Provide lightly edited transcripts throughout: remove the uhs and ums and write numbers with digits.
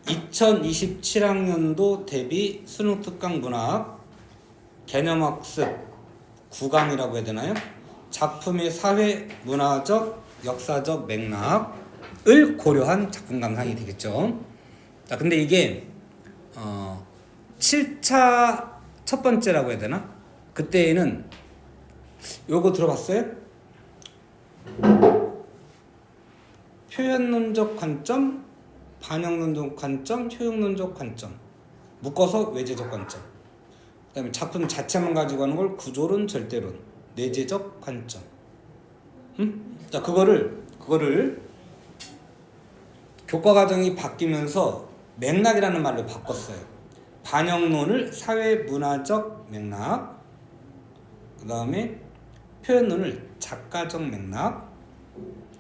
2027학년도 대비 수능 특강 문학 개념학습 9강이라고 해야 되나요? 작품의 사회, 문화적, 역사적 맥락을 고려한 작품 감상이 되겠죠. 자, 근데 이게 7차 첫 번째라고 해야 되나? 그때에는 요거 들어봤어요? 표현론적 관점, 반영론적 관점, 효용론적 관점, 묶어서 외제적 관점. 그 다음에 작품 자체만 가지고 하는 걸 구조론, 절대론, 내재적 관점. 자, 그거를 교과 과정이 바뀌면서 맥락이라는 말로 바꿨어요. 반영론을 사회 문화적 맥락, 그 다음에 표현론을 작가적 맥락,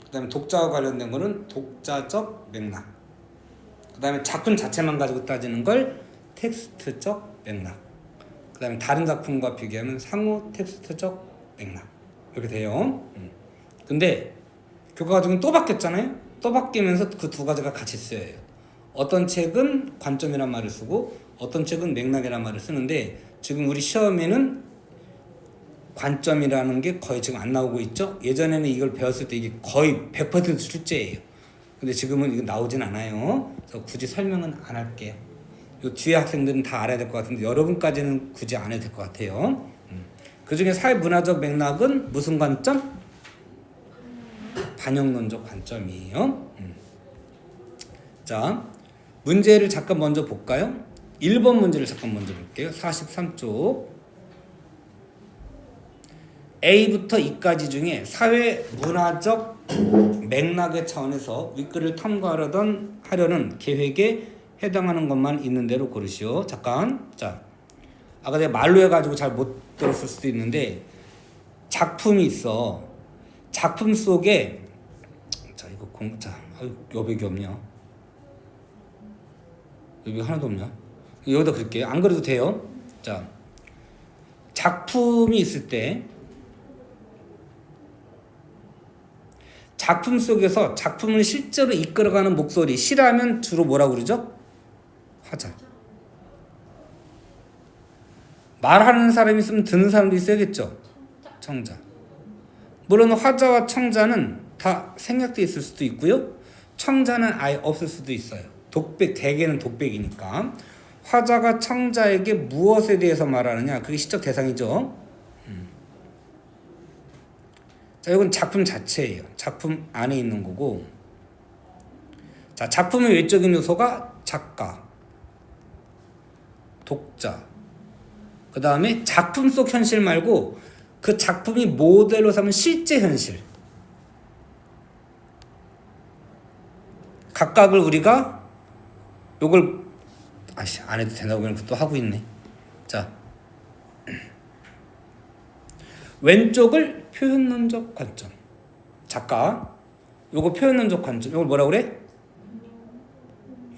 그 다음에 독자와 관련된 거는 독자적 맥락, 그 다음에 작품 자체만 가지고 따지는 걸 텍스트적 맥락, 그 다음에 다른 작품과 비교하면 상호 텍스트적 맥락, 이렇게 돼요. 근데 교과 과정이 또 바뀌었잖아요. 또 바뀌면서 그 두 가지가 같이 쓰여요. 어떤 책은 관점이란 말을 쓰고 어떤 책은 맥락이란 말을 쓰는데, 지금 우리 시험에는 관점이라는 게 거의 지금 안 나오고 있죠. 예전에는 이걸 배웠을 때 이게 거의 100% 출제예요. 근데 지금은 이거 나오진 않아요. 그래서 굳이 설명은 안 할게요. 이 뒤에 학생들은 다 알아야 될 것 같은데 여러분까지는 굳이 안 해도 될 것 같아요. 그 중에 사회문화적 맥락은 무슨 관점? 반영론적 관점이에요. 자, 문제를 잠깐 먼저 볼까요? 1번 문제를 잠깐 먼저 볼게요. 43쪽. A부터 E까지 중에 사회문화적 맥락의 차원에서 윗글을 탐구하려는 계획에 해당하는 것만 있는 대로 고르시오. 잠깐. 자, 아까 내가 말로 해가지고 잘 못 들었을 수도 있는데, 작품이 있어. 작품 속에, 자, 이거 여백이 없냐? 여기 하나도 없냐? 여기다 그릴게요. 안 그래도 돼요. 자, 작품이 있을 때 작품 속에서 작품을 실제로 이끌어가는 목소리, 시라면 주로 뭐라고 그러죠? 화자. 말하는 사람이 있으면 듣는 사람도 있어야겠죠? 청자. 물론 화자와 청자는 다 생략되어 있을 수도 있고요. 청자는 아예 없을 수도 있어요. 대개는 독백이니까. 화자가 청자에게 무엇에 대해서 말하느냐, 그게 시적 대상이죠. 자, 이건 작품 자체예요. 작품 안에 있는 거고. 자, 작품의 외적인 요소가 작가, 독자, 그 다음에 작품 속 현실 말고 그 작품이 모델로 삼은 실제 현실. 각각을 우리가 요걸 안 해도 된다고 그냥 또 하고 있네. 자, 왼쪽을 표현론적 관점. 작가. 요거 표현론적 관점. 요걸 뭐라 그래?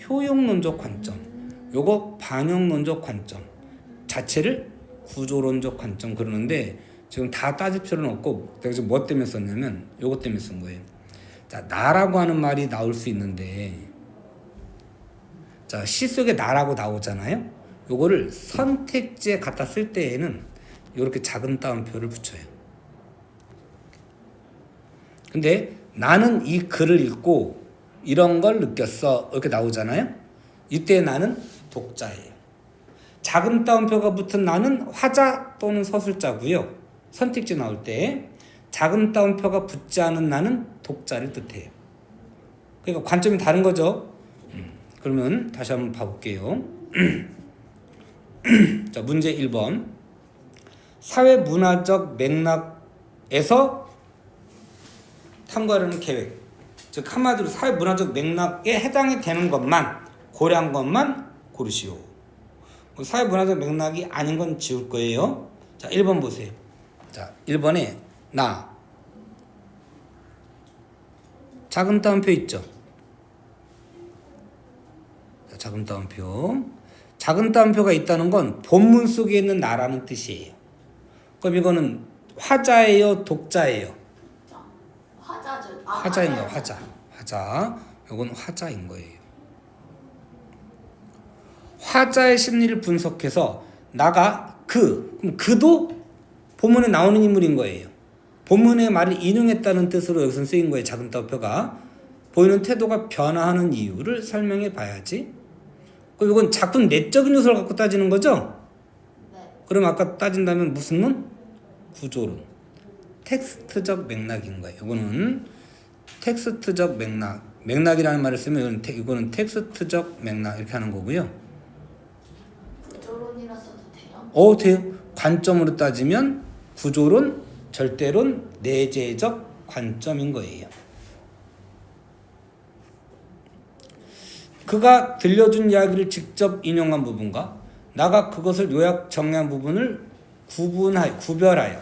효용론적 관점. 요거 반영론적 관점. 자체를 구조론적 관점 그러는데, 지금 다 따질 필요는 없고 내가 지금 뭐 때문에 썼냐면 요거 때문에 쓴 거예요. 자, 나라고 하는 말이 나올 수 있는데, 자, 시 속에 나라고 나오잖아요. 요거를 선택지에 갖다 쓸 때에는 이렇게 작은 따옴표를 붙여요. 근데 나는 이 글을 읽고 이런 걸 느꼈어, 이렇게 나오잖아요. 이때 나는 독자예요. 작은 따옴표가 붙은 나는 화자 또는 서술자고요. 선택지 나올 때 작은 따옴표가 붙지 않은 나는 독자를 뜻해요. 그러니까 관점이 다른 거죠. 그러면 다시 한번 봐볼게요. 자, 문제 1번. 사회문화적 맥락에서 탐구하려는 계획. 즉 한마디로 사회문화적 맥락에 해당이 되는 것만, 고려한 것만 고르시오. 사회문화적 맥락이 아닌 건 지울 거예요. 자, 1번 보세요. 자, 1번에 나. 작은 따옴표 있죠? 자, 작은 따옴표. 작은 따옴표가 있다는 건 본문 속에 있는 나라는 뜻이에요. 그럼 이거는 화자예요, 독자예요? 화자죠. 화자인 거, 화자. 이건 화자인 거예요. 화자의 심리를 분석해서 나가 그럼 그도 본문에 나오는 인물인 거예요. 본문의 말을 인용했다는 뜻으로 여기서 쓰인 거예요. 작은 따옴표가 보이는 태도가 변화하는 이유를 설명해 봐야지. 그럼 이건 작품 내적인 요소를 갖고 따지는 거죠? 네. 그럼 아까 따진다면 무슨 론? 구조론. 텍스트적 맥락인 거예요. 이거는 텍스트적 맥락. 맥락이라는 말을 쓰면 이거는 텍스트적 맥락 이렇게 하는 거고요. 구조론이라 써도 돼요? 돼요. 관점으로 따지면 구조론, 절대론, 내재적 관점인 거예요. 그가 들려준 이야기를 직접 인용한 부분과 나가 그것을 요약 정리한 부분을 구별하여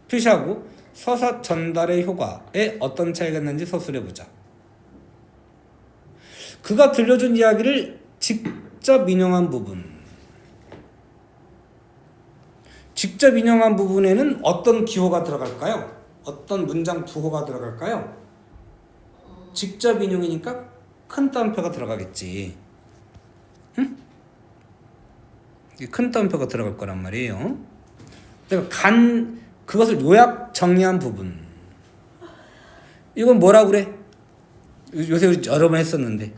표시하고 서사 전달의 효과에 어떤 차이가 있는지 서술해보자. 그가 들려준 이야기를 직접 인용한 부분. 직접 인용한 부분에는 어떤 기호가 들어갈까요? 어떤 문장 부호가 들어갈까요? 직접 인용이니까 큰 따옴표가 들어가겠지. 응? 큰 따옴표가 들어갈 거란 말이에요. 그러니까 그것을 요약 정리한 부분. 이건 뭐라고 그래? 요새 우리 여러 번 했었는데.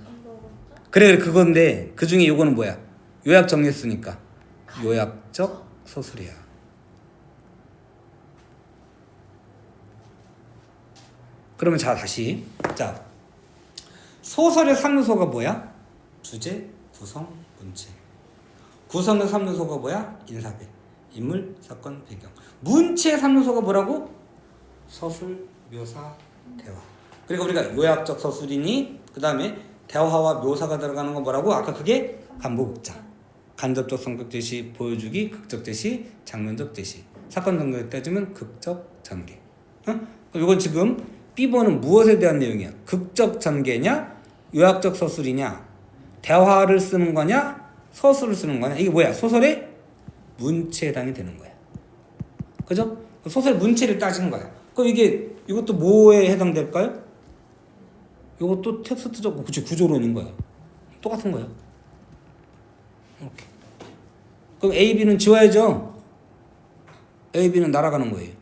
그래 그건데 그 중에 요거는 뭐야? 요약 정리했으니까 요약적 서술이야. 그러면 다시 소설의 3요소가 뭐야? 주제, 구성, 문체. 구성의 3요소가 뭐야? 인사배, 인물, 사건, 배경. 문체의 3요소가 뭐라고? 서술, 묘사, 대화. 그리고 우리가 요약적 서술이니 그 다음에 대화와 묘사가 들어가는 건 뭐라고? 아까 그게 간보극자. 간접적 성격 제시, 보여주기, 극적 제시, 장면적 제시. 사건 전개에 따지면 극적 전개. 그럼 이건 지금 B번은 무엇에 대한 내용이야? 극적 전개냐? 요약적 서술이냐? 대화를 쓰는 거냐? 서술을 쓰는 거냐? 이게 뭐야? 소설의 문체에 해당이 되는 거야. 그죠? 소설의 문체를 따지는 거야. 그럼 이것도 뭐에 해당될까요? 이것도 텍스트적 구조론인 거야. 똑같은 거야. 이렇게. 그럼 A, B는 지워야죠. A, B는 날아가는 거예요.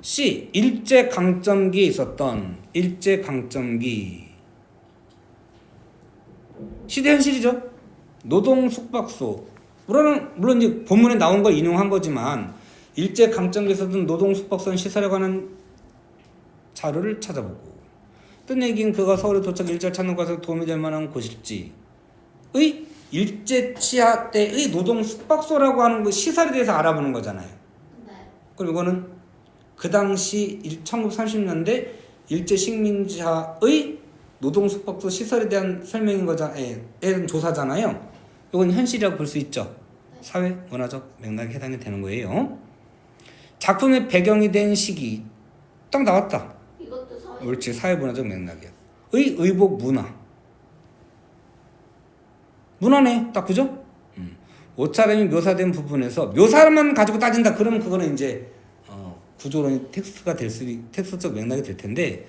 C. 일제강점기에 있었던 일제강점기. 시대 현실이죠. 노동 숙박소. 물론 이제 본문에 나온 걸 인용한 거지만 일제강점기에 있었던 노동 숙박소 시설에 관한 자료를 찾아보고 끝내긴 그가 서울에 도착 일자를 찾는 것에 도움이 될 만한 곳일지의 일제 치하 때의 노동 숙박소라고 하는 그 시설에 대해서 알아보는 거잖아요. 네. 그럼 이거는 그 당시 1930년대 일제 식민지하의 노동 숙박소 시설에 대한 설명인 거잖아요. 대한 조사잖아요. 이건 현실이라고 볼 수 있죠. 사회 문화적 맥락에 해당이 되는 거예요. 작품의 배경이 된 시기 딱 나왔다. 이것도 사회. 옳지, 사회 문화적 맥락이야. 의복 문화. 문화네, 딱 그죠? 옷차림이 묘사된 부분에서 묘사만 가지고 따진다. 그러면 그거는 이제 구조론이 텍스트적 맥락이 될 텐데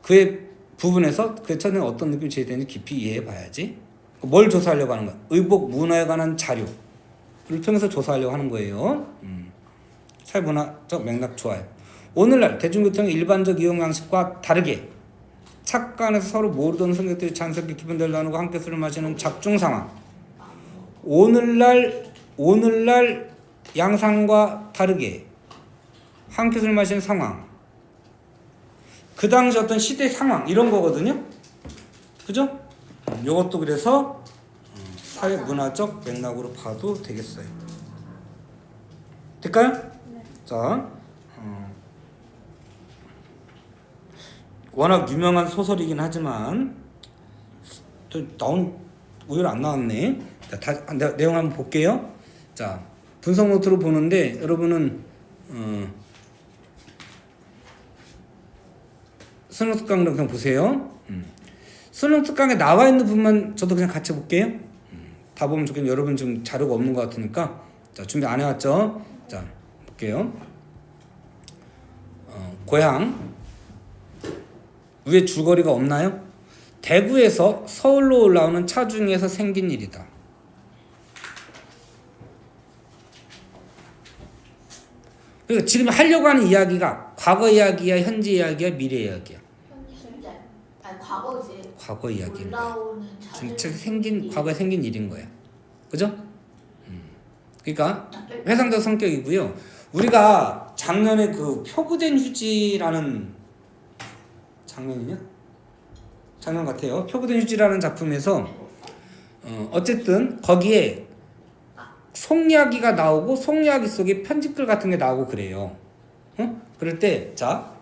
그의 부분에서 그 전에 어떤 느낌이 제시되는지 깊이 이해해 봐야지. 뭘 조사하려고 하는 거야? 의복 문화에 관한 자료를 통해서 조사하려고 하는 거예요. 사회문화적 맥락 좋아요. 오늘날 대중교통의 일반적 이용 양식과 다르게 차가 안에서 서로 모르던 승객들이 자연스럽게 기분대를 나누고 함께 술을 마시는 작중 상황. 오늘날 양상과 다르게 함께 술 마시는 상황. 그 당시 어떤 시대 상황 이런 거거든요. 그죠? 요것도 그래서 사회 문화적 맥락으로 봐도 되겠어요. 될까요? 네. 자, 워낙 유명한 소설이긴 하지만 또 의외로 안 나왔네. 자, 내용 한번 볼게요. 자, 분석 노트로 보는데 여러분은 수능 특강으로 그냥 보세요. 수능 특강에 나와 있는 부분만 저도 그냥 같이 볼게요. 다 보면 좋겠는데 여러분 좀 자료가 없는 것 같으니까 자, 준비 안 해왔죠? 자, 볼게요. 고향 위에 줄거리가 없나요? 대구에서 서울로 올라오는 차 중에서 생긴 일이다. 그러니까 지금 하려고 하는 이야기가 과거 이야기야, 현재 이야기야, 미래 이야기야. 현재. 아니 과거지. 과거 이야기인 거야. 올라오는 지금 차들. 과거에 생긴 일인 거야. 그죠? 그러니까 회상적 성격이고요. 우리가 작년에 그 표구된 휴지라는 작년이냐? 작년 같아요. 표구된 휴지라는 작품에서 어쨌든 거기에 속이야기가 나오고 속이야기 속에 편집글 같은 게 나오고 그래요. 그럴 때 자,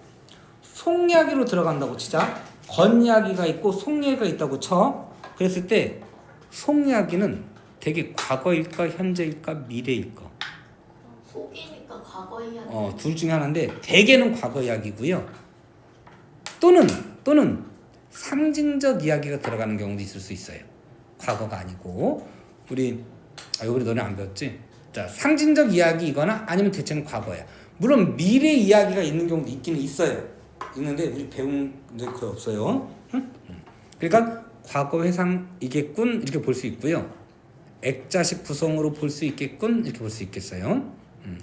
속이야기로 들어간다고 치자. 겉이야기가 있고 속이야기가 있다고 쳐. 그랬을 때 속이야기는 되게 과거일까 현재일까 미래일까? 속이니까 과거 이야기. 둘 중에 하나인데 대개는 과거 이야기고요. 또는 상징적 이야기가 들어가는 경우도 있을 수 있어요. 과거가 아니고 우리 너네 안 배웠지? 자, 상징적 이야기이거나 아니면 대체는 과거야. 물론 미래 이야기가 있는 경우도 있기는 있어요. 있는데 우리 배운 게 거의 없어요. 그러니까 과거 회상이겠군 이렇게 볼 수 있고요. 액자식 구성으로 볼 수 있겠군 이렇게 볼 수 있겠어요.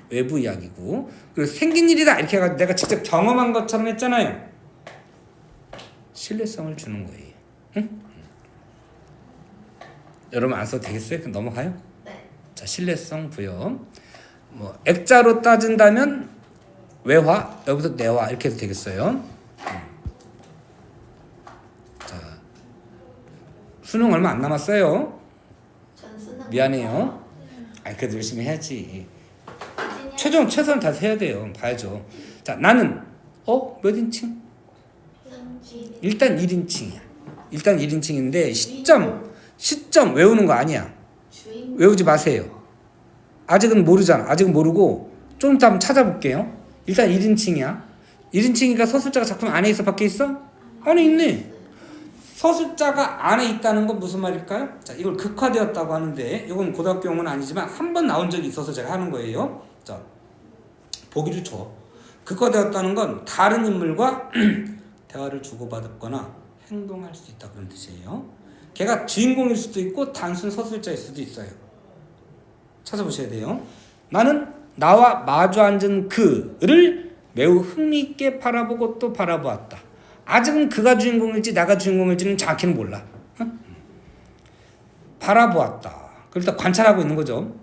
외부 이야기고 그리고 생긴 일이다 이렇게 해가지고 내가 직접 경험한 것처럼 했잖아요. 신뢰성을 주는 거예요. 여러분 안 써도 되겠어요? 그럼 넘어가요? 네. 자, 신뢰성 부여. 뭐 액자로 따진다면 외화, 여기서 내화 이렇게 해도 되겠어요. 자, 수능 얼마 안 남았어요. 전 쓰는 미안해요. 그래도 열심히 해야지. 최선 다 해야 돼요. 봐야죠. 자, 나는 몇 인칭? 일단 1인칭이야. 일단 1인칭인데 시점 외우는 거 아니야. 외우지 마세요. 아직은 모르잖아. 아직은 모르고 좀 이따 한번 찾아볼게요. 일단 1인칭이야. 1인칭이니까 서술자가 작품 안에 있어 밖에 있어? 안에 있네. 서술자가 안에 있다는 건 무슨 말일까요? 자, 이걸 극화되었다고 하는데 이건 고등학교용은 아니지만 한 번 나온 적이 있어서 제가 하는 거예요. 자, 보기를 줘. 극화되었다는 건 다른 인물과 대화를 주고받았거나 행동할 수 있다 그런 뜻이에요. 걔가 주인공일 수도 있고 단순 서술자일 수도 있어요. 찾아보셔야 돼요. 나는 나와 마주 앉은 그를 매우 흥미있게 바라보고 또 바라보았다. 아직은 그가 주인공일지 나가 주인공일지는 정확히는 몰라. 바라보았다. 그러니까 관찰하고 있는 거죠.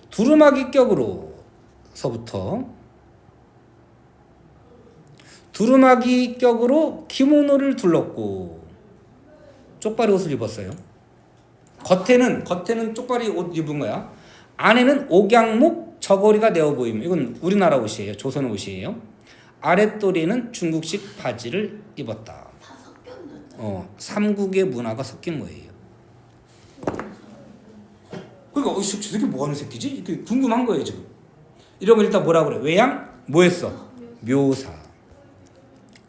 두루마기 격으로서부터 두루마기 격으로 기모노를 둘렀고 쪽발이 옷을 입었어요. 겉에는 쪽발이 옷 입은 거야. 안에는 옥양목 저고리가 내어 보임. 이건 우리나라 옷이에요. 조선 옷이에요. 아랫도리는 중국식 바지를 입었다. 다 섞였는데. 삼국의 문화가 섞인 거예요. 그러니까 저 새끼 뭐 하는 새끼지? 이렇게 궁금한 거예요 지금. 이런 거 일단 뭐라 그래? 외양 뭐 했어? 묘사.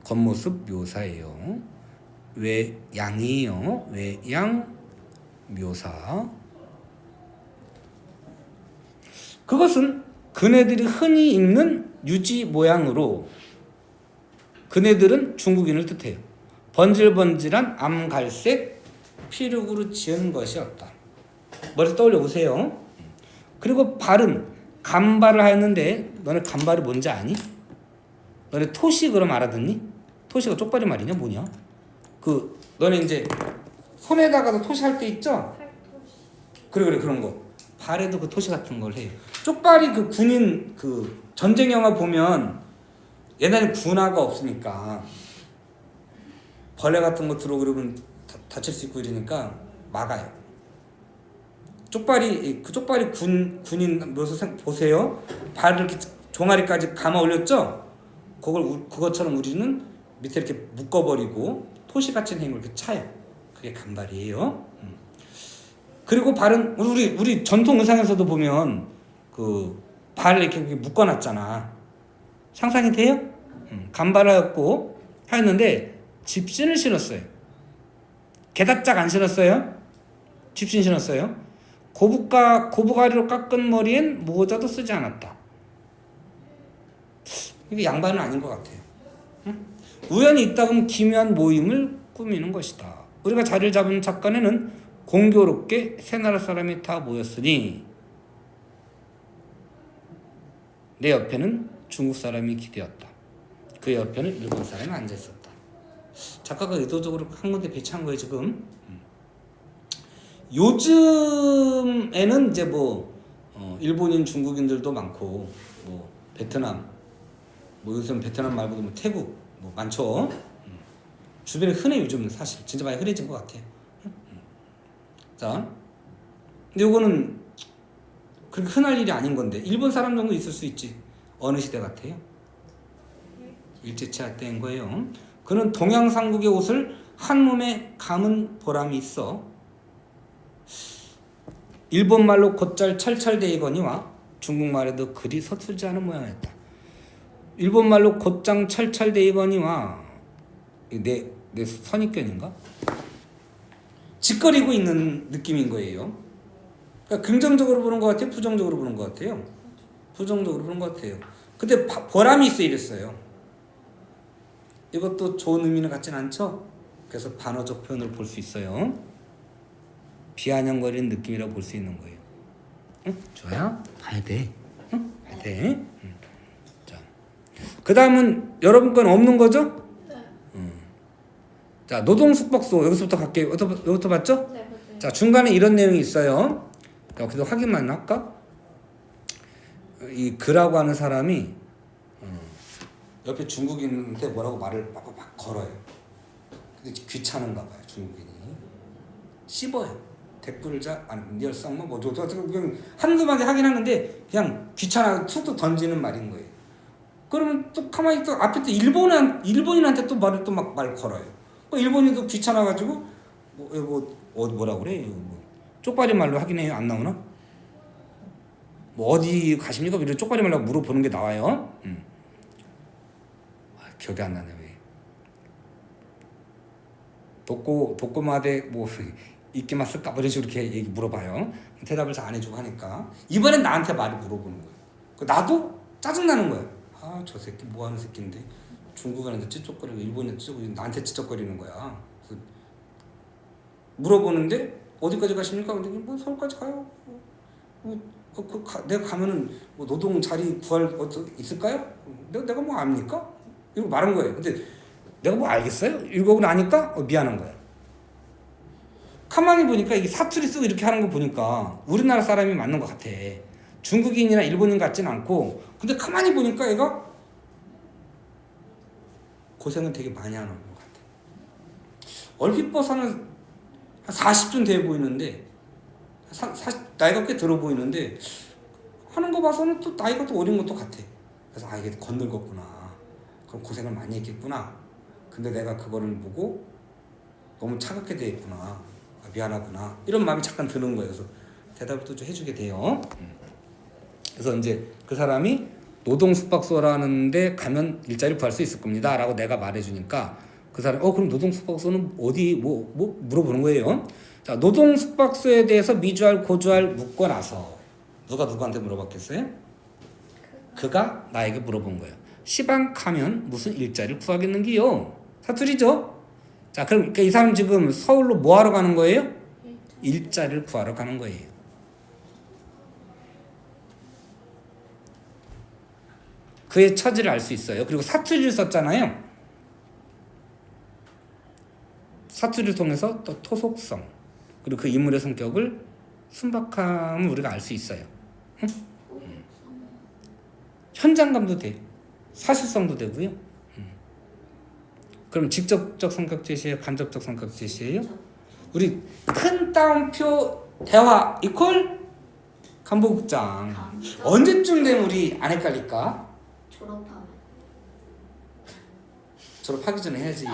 겉모습 묘사예요. 외양이요. 외양 묘사. 그것은 그네들이 흔히 입는 유지 모양으로 그네들은 중국인을 뜻해요. 번질번질한 암갈색 피룩으로 지은 것이었다. 머리에서 떠올려 보세요. 그리고 발은 간발을 하였는데 너네 간발이 뭔지 아니? 너네 토시 그럼 알아듣니? 토시가 쪽발이 말이냐 뭐냐? 너네 이제 손에다가도 토시 할 때 있죠? 그래 그런 거. 발에도 그 토시 같은 걸 해요. 쪽발이 그 군인 그 전쟁 영화 보면 옛날에 군화가 없으니까 벌레 같은 거 들어오고 그러면 다칠 수 있고 이러니까 막아요. 쪽발이 군인 묘사 보세요. 발을 이렇게 종아리까지 감아 올렸죠? 그것처럼 우리는 밑에 이렇게 묶어버리고 토시 같은 힘을 이렇게 차요. 그게 간발이에요. 그리고 발은 우리 전통 의상에서도 보면 그 발을 이렇게 묶어놨잖아. 상상이 돼요? 간발하였고 하였는데 집신을 신었어요. 게다짝 안 신었어요? 집신 신었어요. 고부가리로 깎은 머리엔 모자도 쓰지 않았다. 이게 양반은 아닌 것 같아요. 우연히 있다 그러면 기묘한 모임을 꾸미는 것이다. 우리가 자리를 잡은 작간에는 공교롭게 세 나라 사람이 다 모였으니 내 옆에는 중국 사람이 기대었다. 그 옆에는 일본 사람이 앉아 있었다. 작가가 의도적으로 한 군데 배치한 거예요 지금. 요즘에는 이제 일본인 중국인들도 많고 베트남 요즘 베트남 말고도 태국 많죠. 주변에 흔해 요즘은 사실 진짜 많이 흔해진 것 같아요. 자, 근데 요거는 그렇게 흔할 일이 아닌 건데 일본 사람 정도 있을 수 있지. 어느 시대 같아요? 일제치하 때인 거예요. 그는 동양상국의 옷을 한 몸에 감은 보람이 있어 일본말로 곧잘 철철대이거니와 중국말에도 그리 서툴지 않은 모양이었다. 일본말로 곧장 철철대이거니와 내 선입견인가? 짓거리고 있는 느낌인 거예요. 그러니까 긍정적으로 보는 것 같아요? 부정적으로 보는 것 같아요? 부정적으로 보는 것 같아요. 근데 보람이 있어 이랬어요. 이것도 좋은 의미는 같진 않죠? 그래서 반어적 표현을 볼 수 있어요. 비아냥거리는 느낌이라고 볼 수 있는 거예요. 응? 좋아요? 봐야 돼. 응? 봐야 돼. 응. 자, 그 다음은 여러분 건 없는 거죠? 네. 자, 노동숙박소 여기서부터 갈게요. 여기부터 봤죠? 네. 자, 중간에 이런 내용이 있어요. 여기서 확인만 할까? 이 그라고 하는 사람이 옆에 중국인한테 뭐라고 말을 막 걸어요. 근데 귀찮은가 봐요, 중국인이. 씹어요. 댓글을 열성 그냥 한두 마디 하긴 하는데 그냥 귀찮아 툭툭 던지는 말인 거예요. 그러면 또 가만히 또 앞에 또 일본인한테 또 말을 또 막 말 걸어요. 일본인도 귀찮아가지고 뭐라고 그래? 쪽발이 말로 하긴 해요. 안 나오나? 어디 가십니까? 이런 쪽발이 말로 물어보는 게 나와요. 기억이 안 나네 왜? 독고마대 있기만 쓸까? 이런 식으로 이렇게 얘기 물어봐요. 대답을 잘 안 해주고 하니까 이번엔 나한테 말을 물어보는 거예요. 나도 짜증나는 거예요. 아, 저 새끼 뭐 하는 새끼인데 중국인한테 찌쩍거리고 일본인한테 찌쩍거리고 나한테 찌쩍거리는 거야. 그래서 물어보는데 어디까지 가십니까? 근데 서울까지 가요. 내가 가면은 노동 자리 구할 있을까요? 내가 뭐 압니까? 이러고 말한 거예요. 근데 내가 뭐 알겠어요? 이러고 나니까 미안한 거야. 가만히 보니까 이게 사투리 쓰고 이렇게 하는 거 보니까 우리나라 사람이 맞는 것 같아. 중국인이나 일본인 같진 않고. 근데 가만히 보니까 얘가 고생은 되게 많이 하는 것 같아. 얼핏 봐서는 한 40쯤 돼 보이는데 나이가 꽤 들어 보이는데 하는 거 봐서는 또 나이가 또 어린 것도 같아. 그래서 이게 건늙었구나. 그럼 고생을 많이 했겠구나. 근데 내가 그거를 보고 너무 차갑게 돼 있구나. 미안하구나. 이런 마음이 잠깐 드는 거예요. 그래서 대답을 또 좀 해주게 돼요. 그래서 이제 그 사람이 노동숙박소라는데 가면 일자리 구할 수 있을 겁니다. 라고 내가 말해주니까 그 사람이 그럼 노동숙박소는 어디 뭐 물어보는 거예요. 자, 노동숙박소에 대해서 미주알 고주알 묻고 나서 누가 누구한테 물어봤겠어요? 그가 나에게 물어본 거예요. 시방 가면 무슨 일자리를 구하겠는기요? 사투리죠? 자, 그럼 이 사람 지금 서울로 뭐 하러 가는 거예요? 일자리를 구하러 가는 거예요. 그의 처지를 알 수 있어요. 그리고 사투리를 썼잖아요. 사투리를 통해서 또 토속성 그리고 그 인물의 성격을 순박함을 우리가 알 수 있어요. 응? 현장감도 돼. 사실성도 되고요. 그럼 직접적 성격 제시예요? 간접적 성격 제시예요? 우리 큰 따옴표 대화 이퀄 간부국장. 언제쯤 되면 우리 안 헷갈릴까? 졸업하기 전에 해야지.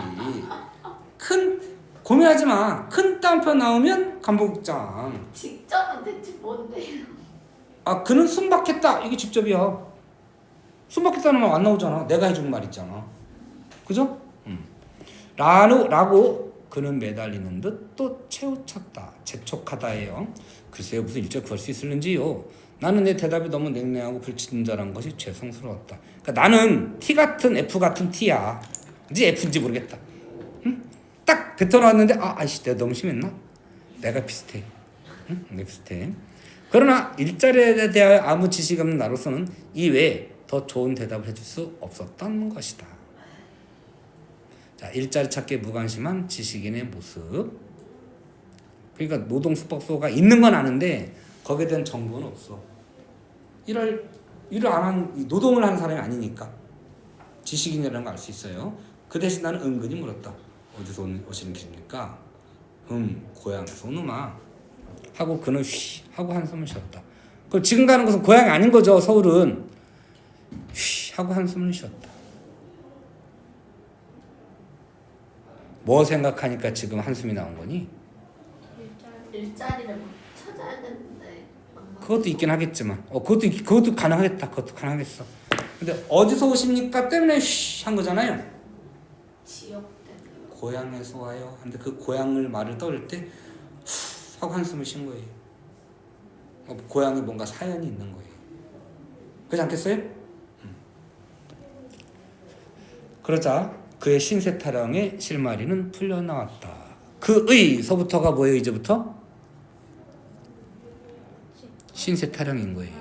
고민하지 마. 큰 따옴표 나오면 간부국장. 직접은 대체 뭔데요? 그는 순박했다. 이게 직접이야. 순박했다는 말 안 나오잖아. 내가 해준 말 있잖아. 그죠? 라고 그는 매달리는 듯 또 채우쳤다. 재촉하다예요. 글쎄요, 무슨 일자리 구할 수 있을는지요. 나는 내 대답이 너무 냉랭하고 불친절한 것이 죄송스러웠다. 그러니까 나는 T 같은 F 같은 T야. G인지 F인지 모르겠다. 응? 딱 뱉어놨는데 아이씨 내가 너무 심했나? 내가 비슷해. 응? 내가 비슷해. 그러나 일자리에 대하여 아무 지식이 없는 나로서는 이 외에 더 좋은 대답을 해줄 수 없었던 것이다. 자, 일자리 찾기에 무관심한 지식인의 모습. 그러니까 노동수법소가 있는 건 아는데 거기에 대한 정보는 없어. 일을 안 한 노동을 하는 사람이 아니니까 지식인이라는 걸 알 수 있어요. 그 대신 나는 은근히 물었다. 어디서 오시는 길입니까? 고향에서 오누마 하고 그는 휘 하고 한숨을 쉬었다. 그럼 지금 가는 곳은 고향이 아닌 거죠. 서울은 휘 하고 한숨을 쉬었다. 뭐 생각하니까 지금 한숨이 나온 거니? 일자리를 찾아야 되는데. 그것도 있긴 하겠지만, 그것도 가능하겠다. 그것도 가능하겠어. 근데 어디서 오십니까? 때문에 쉬 한 거잖아요. 지역 때문에. 고향에서 와요. 근데 그 고향을 말을 떠올 때 후 하고 한숨을 쉰 거예요. 고향에 뭔가 사연이 있는 거예요. 그렇지 않겠어요? 그러자 그의 신세 타령의 실마리는 풀려나왔다. 그의서부터가 뭐예요? 이제부터? 신세 타령인 거예요.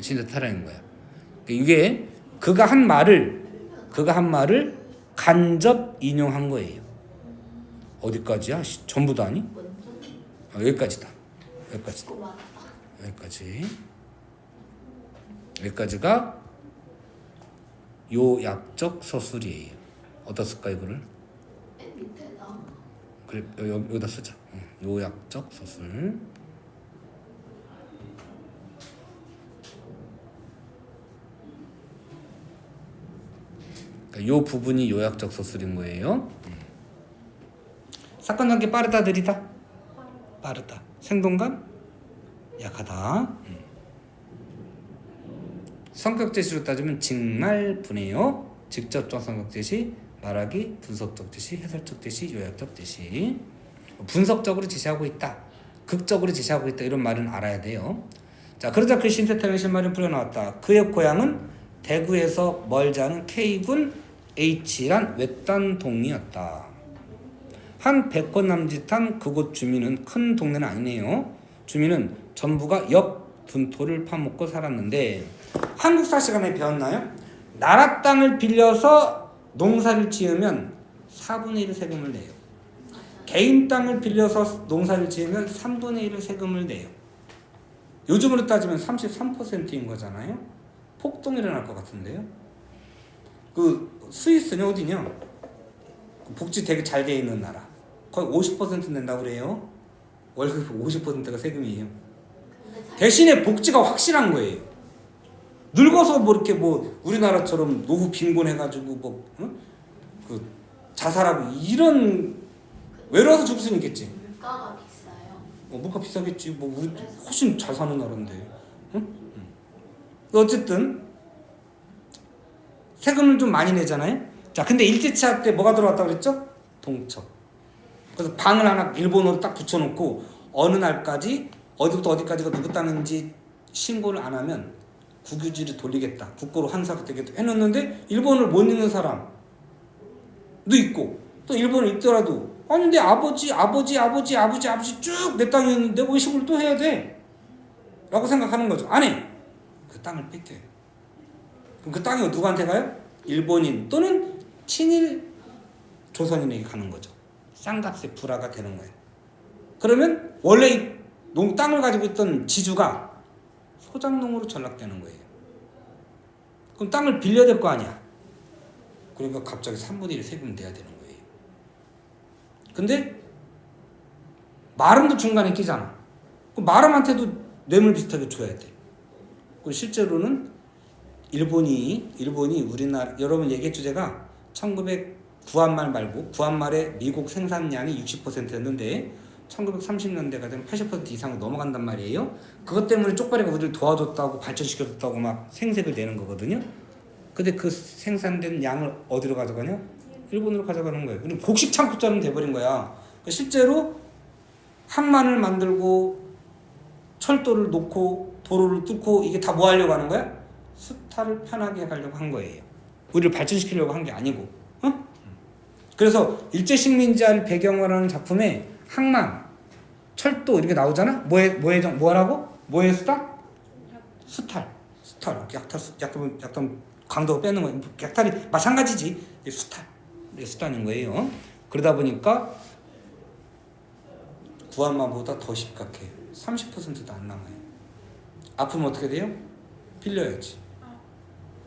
신세 타령인 거야. 이게 그가 한 말을 간접 인용한 거예요. 어디까지야? 전부도 아니? 여기까지다. 여기까지가 요약적 서술이에요. 어디다 쓸까 이거를? 밑에다. 그래 여기다 쓰자. 요약적 서술. 그러니까 요 부분이 요약적 서술인 거예요. 사건 전개 빠르다 느리다? 빠르다. 생동감? 약하다. 성격 제시로 따지면 직말분해요. 직접적 성격 제시, 말하기, 분석적 제시, 해설적 제시, 요약적 제시. 분석적으로 제시하고 있다, 극적으로 제시하고 있다 이런 말은 알아야 돼요. 자, 그러자 그 신세타령의 실마리는 풀려나왔다. 그의 고향은 대구에서 멀지 않은 K군 H란 외딴 동리였다. 한 100건 남짓한 그곳 주민은 큰 동네는 아니네요. 주민은 전부가 옆 분토를 파먹고 살았는데 한국사 시간에 배웠나요? 나라 땅을 빌려서 농사를 지으면 4분의 1을 세금을 내요. 개인 땅을 빌려서 농사를 지으면 3분의 1을 세금을 내요. 요즘으로 따지면 33%인 거잖아요. 폭동 일어날 것 같은데요. 그 스위스냐 어디냐? 복지 되게 잘 돼 있는 나라. 거의 50% 낸다고 그래요. 월급 50%가 세금이에요. 대신에 복지가 확실한 거예요. 늙어서 뭐 이렇게 뭐 우리나라처럼 노후 빈곤해가지고 뭐 그 자살하고 이런 외로워서 죽을 수는 있겠지. 물가가 비싸요. 물가 비싸겠지. 뭐 우리 훨씬 잘 사는 나라인데. 응? 어쨌든 세금을 좀 많이 내잖아요. 자, 근데 일제치하 때 뭐가 들어왔다 그랬죠? 동첩. 그래서 방을 하나 일본어로 딱 붙여놓고 어느 날까지 어디부터 어디까지가 누구 땅인지 신고를 안 하면 국유지를 돌리겠다, 국고로 환수가 되겠다 해놓는데 일본어를 못 읽는 사람도 있고 또 일본어 읽더라도 아니 근데 아버지 쭉 내 땅이 있는데 왜 신고를 또 해야 돼? 라고 생각하는 거죠. 안 해. 그 땅을 뺏겨요. 그럼 그 땅이 누구한테 가요? 일본인 또는 친일 조선인에게 가는 거죠. 쌍값의 불화가 되는 거예요. 그러면 원래 이 땅을 가지고 있던 지주가 소장농으로 전락되는 거예요. 그럼 땅을 빌려야 될 거 아니야. 그러니까 갑자기 3분의 1 세금 내야 되는 거예요. 근데 마름도 중간에 끼잖아. 그럼 마름한테도 뇌물 비슷하게 줘야 돼. 그리고 실제로는 일본이 우리나라 여러분 얘기했죠 제가 1909한 말고 9한 말에 미국 생산량이 60%였는데 1930년대가 되면 80% 이상으로 넘어간단 말이에요. 그것 때문에 쪽발이가 우리를 도와줬다고 발전시켜줬다고 막 생색을 내는 거거든요. 근데 그 생산된 양을 어디로 가져가냐? 일본으로 가져가는 거예요. 그리고 곡식 창고처럼 돼버린 거야. 실제로 항만을 만들고 철도를 놓고 도로를 뚫고 이게 다 뭐 하려고 하는 거야? 수탈을 편하게 가려고 한 거예요. 우리를 발전시키려고 한 게 아니고. 어? 그래서 일제식민지화를 배경으로 하는 작품에 항만, 철도 이렇게 나오잖아. 뭐라고? 뭐의 수다? 수탈. 약간 강도 빼는 거. 약탈이 마찬가지지. 수탈. 수단인 거예요. 그러다 보니까 구한말보다 더 심각해요. 30%도 안 남아요. 아프면 어떻게 돼요? 빌려야지.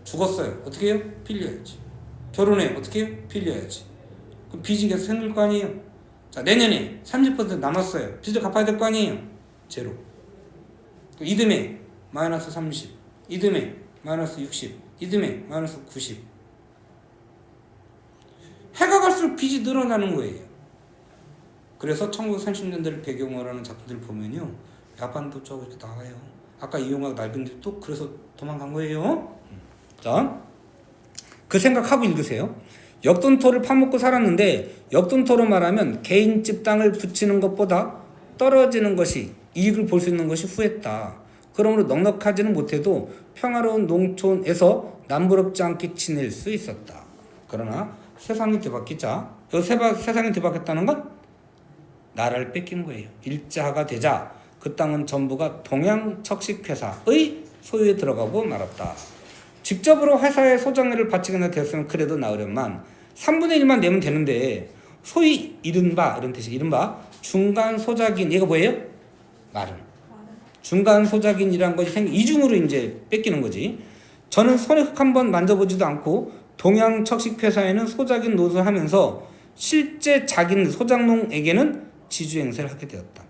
죽었어요. 어떻게 해요? 빌려야지. 결혼해. 어떻게 해요? 빌려야지. 그럼 빚이 계속 생길 거 아니에요? 자, 내년에 30% 남았어요. 빚을 갚아야 될 거 아니에요? 제로. 이듬해 마이너스 30, 이듬해 마이너스 60, 이듬해 마이너스 90. 해가 갈수록 빚이 늘어나는 거예요. 그래서 1930년대를 배경으로 하는 작품들을 보면요, 야반도 쪽 이렇게 나와요. 아까 이용학 낡은데 또 그래서 도망간 거예요. 자, 그 생각하고 읽으세요. 역돈토를 파먹고 살았는데, 역돈토로 말하면 개인집 땅을 붙이는 것보다 떨어지는 것이, 이익을 볼 수 있는 것이 후했다. 그러므로 넉넉하지는 못해도 평화로운 농촌에서 남부럽지 않게 지낼 수 있었다. 그러나 세상이 뒤바뀌자, 세상이 뒤바뀌었다는 건 나라를 뺏긴 거예요. 일제화가 되자 그 땅은 전부가 동양척식회사의 소유에 들어가고 말았다. 직접으로 회사에 소장료를 바치거나 되었으면 그래도 나으련만 3분의 1만 내면 되는데, 소위 이른바, 이런 뜻이 이른바 중간 소작인, 얘가 뭐예요? 말은 중간 소작인이란 것이 이중으로 이제 뺏기는 거지. 저는 손에 흙 한번 만져보지도 않고 동양척식회사에는 소작인 노릇을 하면서 실제 자기는 소장농에게는 지주행세를 하게 되었다.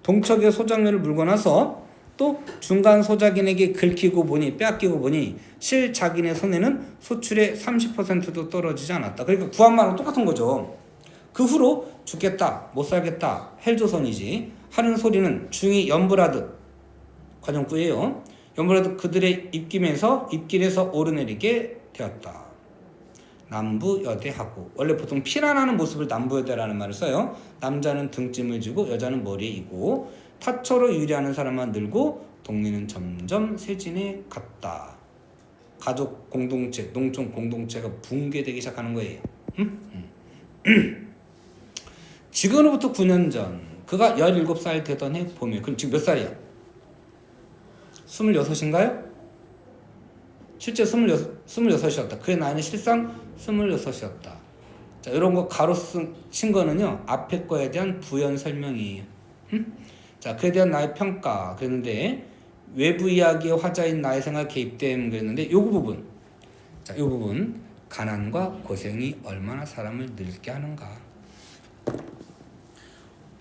동척의 소장료를 물고 나서 또 중간 소작인에게 긁히고 보니, 빼앗기고 보니 실 자기네 손에는 소출의 30%도 떨어지지 않았다. 그러니까 구한말은 똑같은 거죠. 그 후로 죽겠다, 못 살겠다, 헬조선이지 하는 소리는 중이 연불하듯, 관용구예요. 연불하듯 그들의 입길에서 오르내리게 되었다. 남부여대하고, 원래 보통 피난하는 모습을 남부여대라는 말을 써요. 남자는 등짐을 지고 여자는 머리에 이고 타초로 유리하는 사람만 늘고 동리는 점점 쇠진해 갔다. 가족 공동체, 농촌 공동체가 붕괴되기 시작하는 거예요. 지금으로부터 9년 전, 그가 17살 되던 해 봄에, 그럼 지금 몇 살이야? 26인가요? 실제 26이었다. 그의 나이는 실상 26이었다. 자, 이런 거 가로 친 거는요, 앞에 거에 대한 부연 설명이에요. 자, 그에 대한 나의 평가 그랬는데, 외부 이야기의 화자인 나의 생활 개입됨 그랬는데, 요 부분, 자, 요 부분, 가난과 고생이 얼마나 사람을 늙게 하는가.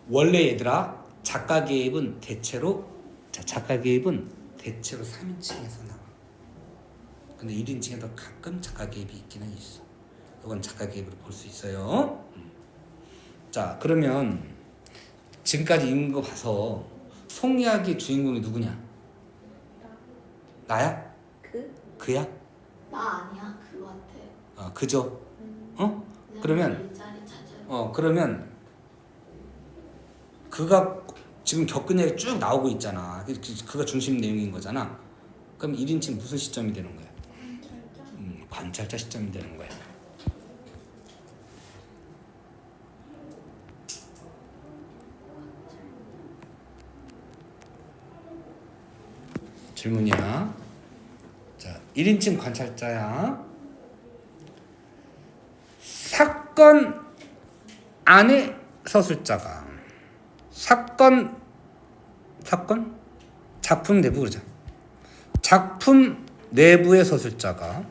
원래 얘들아, 작가 개입은 대체로 3인칭에서 나와. 근데 1인칭에도 가끔 작가 개입이 있기는 있어. 이건 작가 개입으로 볼 수 있어요. 자, 그러면 지금까지 읽은 거 봐서 속 이야기의 주인공이 누구냐? 나야? 그야? 나 아니야. 그거 같아. 그죠? 그러면 그러면 그가 지금 겪은 일이 쭉 나오고 있잖아. 그가 중심 내용인 거잖아. 그럼 1인칭 무슨 시점이 되는 거야? 관찰자 시점이 되는 거야. 질문이야. 자, 1인칭 관찰자야. 사건 안에 서술자가, 작품 내부, 그러자. 작품 내부의 서술자가,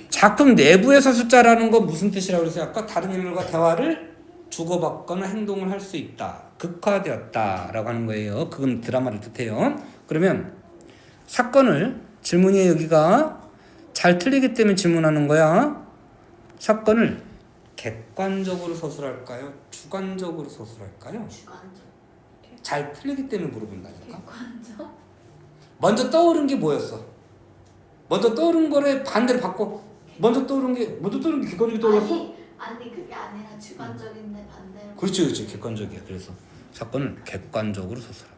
작품 내부의 서술자라는 거 무슨 뜻이라고 그랬어요? 아까 다른 인물과 대화를 주고받거나 행동을 할 수 있다, 극화되었다 라고 하는 거예요. 그건 드라마를 뜻해요. 그러면 사건을, 질문이 여기가 잘 틀리기 때문에 질문하는 거야. 사건을 객관적으로 서술할까요? 주관적으로 서술할까요? 주관적. 잘 틀리기 때문에 물어본다니까. 객관적? 먼저 떠오른 게 뭐였어? 먼저 떠오른 거를 반대로 바꿔. 먼저 떠오른 게 객관적이 떠올랐어? 아니 그게 아니라 주관적인데 반대로. 그렇지, 객관적이야. 그래서 사건을 객관적으로 서술하.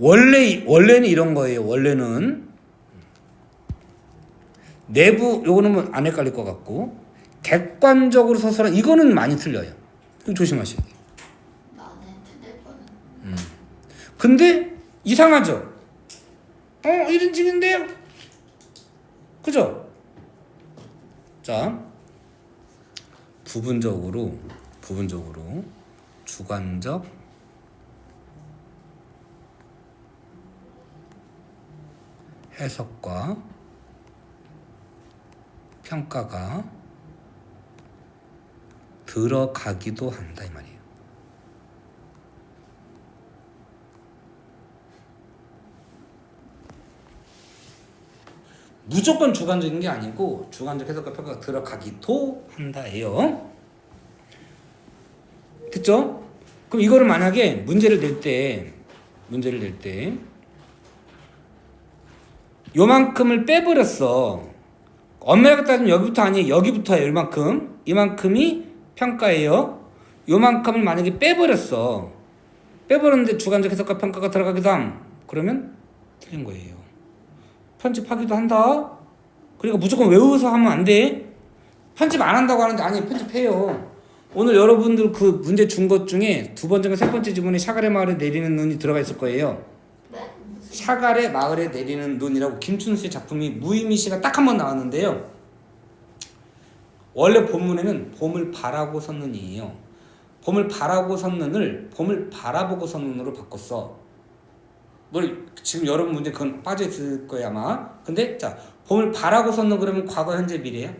원래는 이런 거예요. 원래는 내부 요거는 뭐 안 헷갈릴 것 같고 객관적으로 서술한 이거는 많이 틀려요. 이거 조심하셔야 돼요. 나는 틀릴 거는. 근데 이상하죠? 이런 식인데요? 그죠? 자, 부분적으로 주관적 해석과 평가가 들어가기도 한다 이 말이에요. 무조건 주관적인 게 아니고 주관적 해석과 평가가 들어가기도 한다예요. 됐죠? 그럼 이거를 만약에 문제를 낼 때 요만큼을 빼버렸어. 엄밀하게 따지면 여기부터 아니에요. 여기부터예요. 이만큼이 평가예요. 요만큼을 만약에 빼버렸어. 빼버렸는데 주관적 해석과 평가가 들어가기도 함. 그러면 틀린 거예요. 편집하기도 한다. 그러니까 무조건 외워서 하면 안 돼. 편집 안 한다고 하는데 아니 편집해요. 오늘 여러분들 그 문제 준 것 중에 두 번째가 세 번째 지문에 샤갈의 마을에 내리는 눈이 들어가 있을 거예요. 네? 무슨? 샤갈의 마을에 내리는 눈이라고 김춘수의 작품이 무의미 시가 딱 한 번 나왔는데요. 원래 본문에는 봄을 바라고 섰는이에요. 봄을 바라고 섰는을 봄을 바라보고 섰는으로 바꿨어. 지금 여러분 문제 그건 빠져 있을 거예요 아마. 근데 자 봄을 바라고 섰는 그러면 과거 현재 미래야?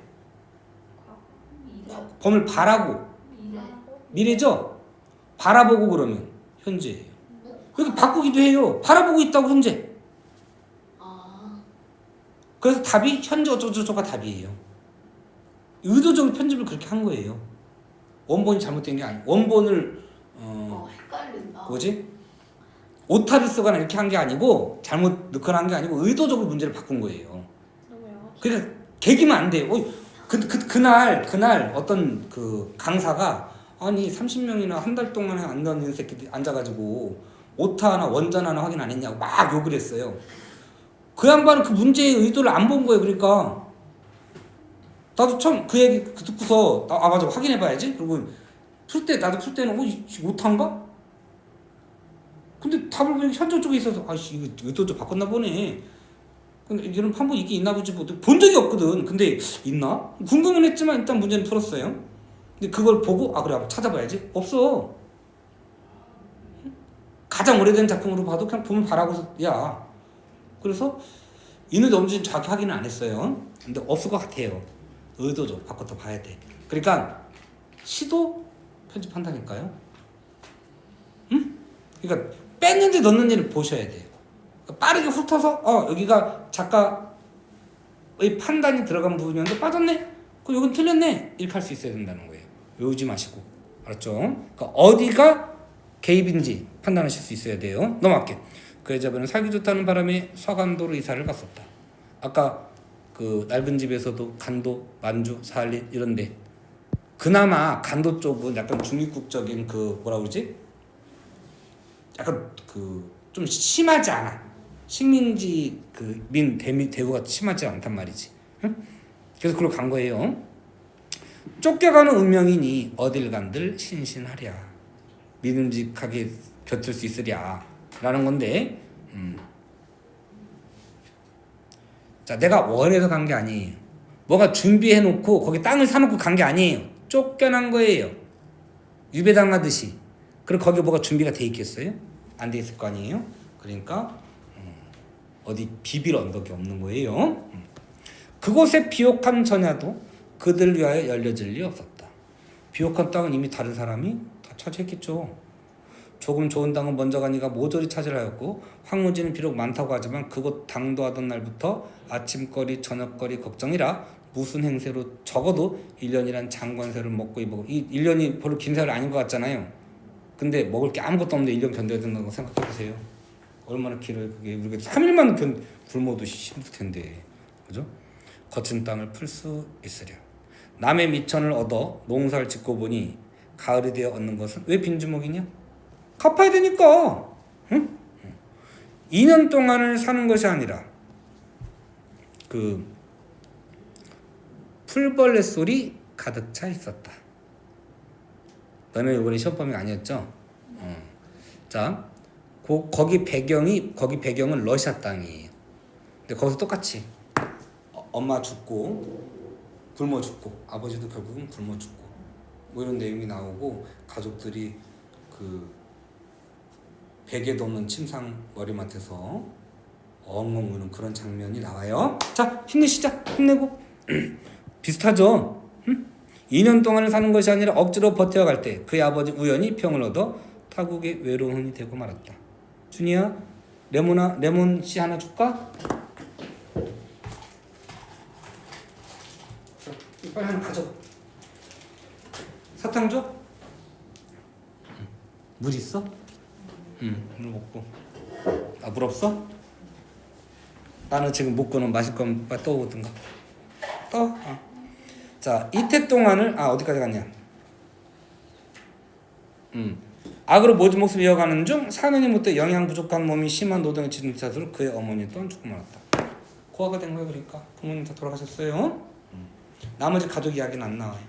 미래. 봄을 바라고 미래. 미래죠? 바라보고 그러면 현재예요. 여기 바꾸기도 해요. 바라보고 있다고 현재. 아. 그래서 답이 현재 어쩌고저쩌고가 답이에요. 의도적으로 편집을 그렇게 한 거예요. 원본이 잘못된 게 아니고 원본을 헷갈린다. 뭐지? 오타를 쓰거나 이렇게 한 게 아니고 잘못 넣거나 한 게 아니고 의도적으로 문제를 바꾼 거예요. 그러니까 개기면 안 돼요. 그날 어떤 그 강사가 아니 30명이나 한 달 동안 안 다니는 새끼들이 앉아가지고 오타 하나 원전 하나 확인 안 했냐고 막 욕을 했어요. 그 양반은 그 문제의 의도를 안 본 거예요. 그러니까 나도 처음 그 얘기 듣고서 맞아 확인해봐야지. 그리고 나도 풀 때는 오타인가? 근데 답을 보니 현재 쪽에 있어서 아씨 이거 의도적 바꿨나 보네. 근데 이런 한번 이게 있나 보지 본 적이 없거든. 근데 있나? 궁금은 했지만 일단 문제는 풀었어요. 근데 그걸 보고 그래 한번 찾아봐야지. 없어. 가장 오래된 작품으로 봐도 그냥 보면 바라고 야. 그래서 있는지 없는지 정확히 확인은 안 했어요. 근데 없을 것 같아요. 의도적 바꿨다 봐야 돼. 그러니까 시도 편집한다니까요. 응? 그러니까 뺐는지 넣는지를 보셔야 돼요. 빠르게 훑어서 여기가 작가의 판단이 들어간 부분이었는데 빠졌네? 그럼 여긴 틀렸네? 이렇게 할 수 있어야 된다는 거예요. 외우지 마시고. 알았죠? 그러니까 어디가 개입인지 판단하실 수 있어야 돼요. 넘어갈게요. 그 여자분은 살기 좋다는 바람에 서간도로 이사를 갔었다. 아까 그 낡은 집에서도 간도, 만주, 사할린 이런데 그나마 간도 쪽은 약간 중립국적인 그 뭐라 그러지? 약간 그 좀 심하지 않아. 식민지 그 대우가 심하지 않단 말이지. 응? 그래서 그걸 간 거예요. 쫓겨가는 운명이니 어딜 간들 신신하랴. 믿음직하게 곁을 수 있으랴. 라는 건데 자 내가 원해서 간 게 아니에요. 뭐가 준비해놓고 거기 땅을 사놓고 간 게 아니에요. 쫓겨난 거예요. 유배당하듯이. 그리고 거기에 뭐가 준비가 돼 있겠어요? 안 돼 있을 거 아니에요? 그러니까 어디 비빌 언덕이 없는 거예요. 그곳에 비옥한 전야도 그들 위하여 열려질 리 없었다. 비옥한 땅은 이미 다른 사람이 다 차지했겠죠. 조금 좋은 땅은 먼저 가니까 모조리 차지하였고 황무지는 비록 많다고 하지만 그곳 당도하던 날부터 아침거리 저녁거리 걱정이라 무슨 행세로 적어도 1년이란 장관세를 먹고 입고 이 1년이 별로 긴 세월 아닌 것 같잖아요. 근데 먹을 게 아무것도 없는데 1년 견뎌야 된다고 생각해보세요. 얼마나 길어요 그게. 우리가 3일만 굶어도 힘들 텐데. 그죠? 거친 땅을 풀 수 있으랴. 남의 미천을 얻어 농사를 짓고 보니 가을이 되어 얻는 것은 왜 빈주먹이냐? 갚아야 되니까. 응? 2년 동안을 사는 것이 아니라 그 풀벌레 소리 가득 차 있었다. 너네 이번에 시험 범위가 아니었죠? 자, 거기 배경은 러시아 땅이에요. 근데 거기서 똑같이 엄마 죽고 굶어 죽고 아버지도 결국은 굶어 죽고 뭐 이런 내용이 나오고 가족들이 그 베개도 없는 침상 머리맡에서 엉엉 우는 그런 장면이 나와요. 자, 힘내시자. 힘내고 비슷하죠? 2년 동안을 사는 것이 아니라 억지로 버텨갈 때 그의 아버지 우연히 병을 얻어 타국의 외로운이 되고 말았다. 준이야, 레몬 씨 하나 줄까? 빨리 하나 가져. 사탕 줘? 물 있어? 물 먹고. 아, 물 없어? 나는 지금 먹고는 마실 거면 빨리 떠오든가. 자, 이태 동안을 어디까지 갔냐? 악으로 모진 몫을 이어가는 중 4년이부터 영양 부족한 몸이 심한 노동에 지친 탓으로 그의 어머니 또한 죽고 말았다. 고아가 된 거야. 그러니까 부모님 다 돌아가셨어요. 나머지 가족 이야기는 안 나와요.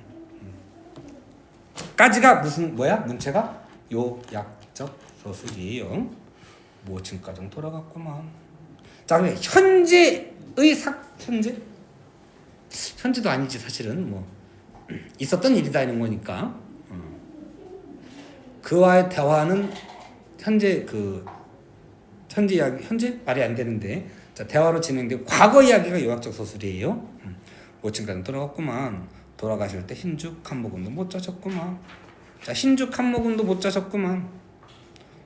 까지가 무슨 뭐야? 문체가 요약적 서술이에요. 모친 가정 돌아갔구만. 자, 그럼 현재도 아니지 사실은 뭐 있었던 일이다 이런 거니까. 그와의 대화는 현재 이야기 현재 말이 안 되는데 자 대화로 진행되고 과거 이야기가 요약적 서술이에요. 모친가는 돌아갔구만. 돌아가실 때 흰죽 한 모금도 못 자셨구만. 자 흰죽 한 모금도 못 자셨구만.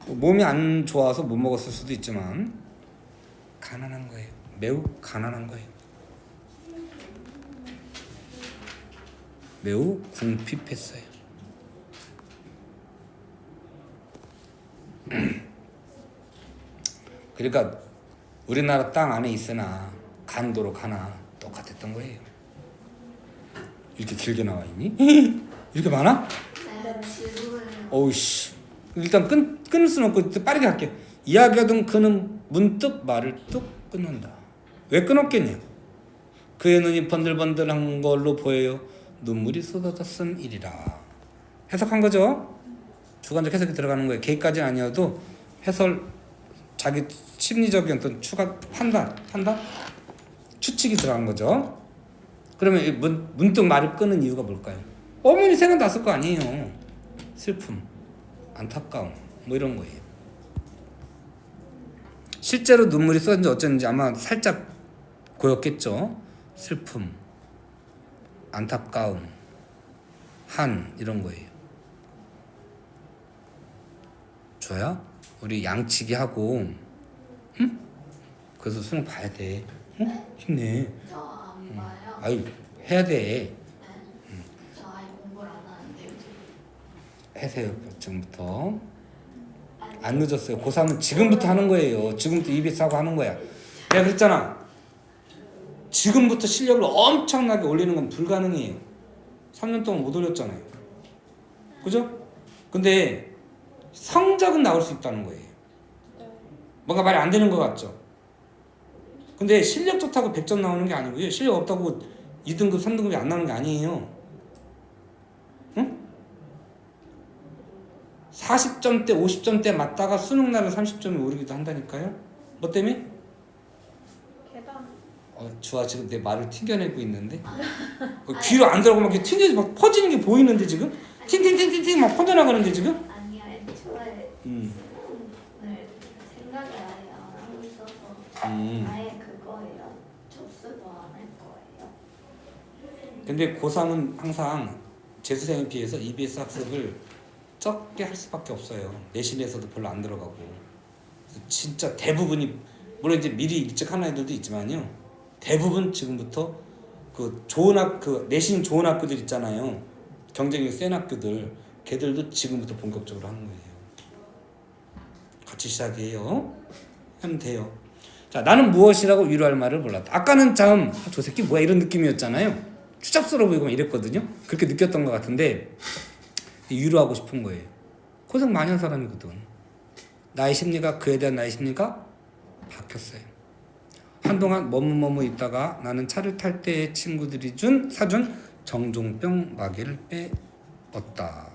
몸이 안 좋아서 못 먹었을 수도 있지만 가난한 거예요. 매우 가난한 거예요. 매우 궁핍했어요. 그러니까 우리나라 땅 안에 있으나 간도로 가나 똑같았던 거예요. 이렇게 길게 나와 있니? 이렇게 많아? 네, 지루해요. 어우씨. 일단 끊을 수는 없고 빠르게 할게. 이야기하던 그는 문득 말을 뚝 끊는다. 왜 끊었겠냐? 그의 눈이 번들번들한 걸로 보여요. 눈물이 쏟아졌음이리라. 해석한 거죠? 주관적 해석이 들어가는 거예요. 개입까지는 아니어도 해설 자기 심리적인 어떤 추가 판단 추측이 들어간 거죠. 그러면 문득 말을 끊은 이유가 뭘까요? 어머니 생각났을 거 아니에요. 슬픔, 안타까움 뭐 이런 거예요. 실제로 눈물이 쏟아진지 어쩐지 아마 살짝 고였겠죠. 슬픔, 안타까움, 이런 거예요. 줘야 우리 양치기 하고, 응? 그래서 수능 봐야 돼. 응? 힘내. 저 안 봐요. 아유 해야 돼. 네. 저 아예 공부를 안 하는데요. 해세요 지금부터. 안 늦었어요. 고3은 지금부터 하는 거예요. 지금부터 EBS 하고 하는 거야. 내가 그랬잖아. 지금부터 실력을 엄청나게 올리는 건 불가능해요. 3년 동안 못 올렸잖아요. 그죠? 근데 성적은 나올 수 있다는 거예요. 뭔가 말이 안 되는 것 같죠? 근데 실력 좋다고 100점 나오는 게 아니고요. 실력 없다고 2등급, 3등급이 안 나오는 게 아니에요. 응? 40점대, 50점대 맞다가 수능날은 30점이 오르기도 한다니까요. 뭐 때문에? 계단. 주아 지금 내 말을 튕겨내고 있는데 귀로 안 들어가고 막 이렇게 튕겨서 막 퍼지는 게 보이는데 지금? 팅팅팅팅팅 막 퍼져나가는데 지금? 아니요, 애초에 수능을 생각을 아예 안 하고 있어서 아예 그거예요. 접수도 안 할 거예요. 근데 고3은 항상 재수생에 비해서 EBS 학습을 적게 할 수밖에 없어요. 내신에서도 별로 안 들어가고. 진짜 대부분이 물론 이제 미리 일찍 하는 애들도 있지만요. 대부분 지금부터 그 내신 좋은 학교들 있잖아요. 경쟁이 센 학교들, 걔들도 지금부터 본격적으로 하는 거예요. 같이 시작해요. 하면 돼요. 자, 나는 무엇이라고 위로할 말을 몰랐다. 아까는 참 저 새끼 뭐야 이런 느낌이었잖아요. 추잡스러워 보이고 이랬거든요. 그렇게 느꼈던 것 같은데 위로하고 싶은 거예요. 고생 많이 한 사람이거든. 나의 심리가 그에 대한 나의 심리가 바뀌었어요. 한동안 머뭇머뭇 있다가 나는 차를 탈 때 친구들이 사준 정종병 마개를 빼었다.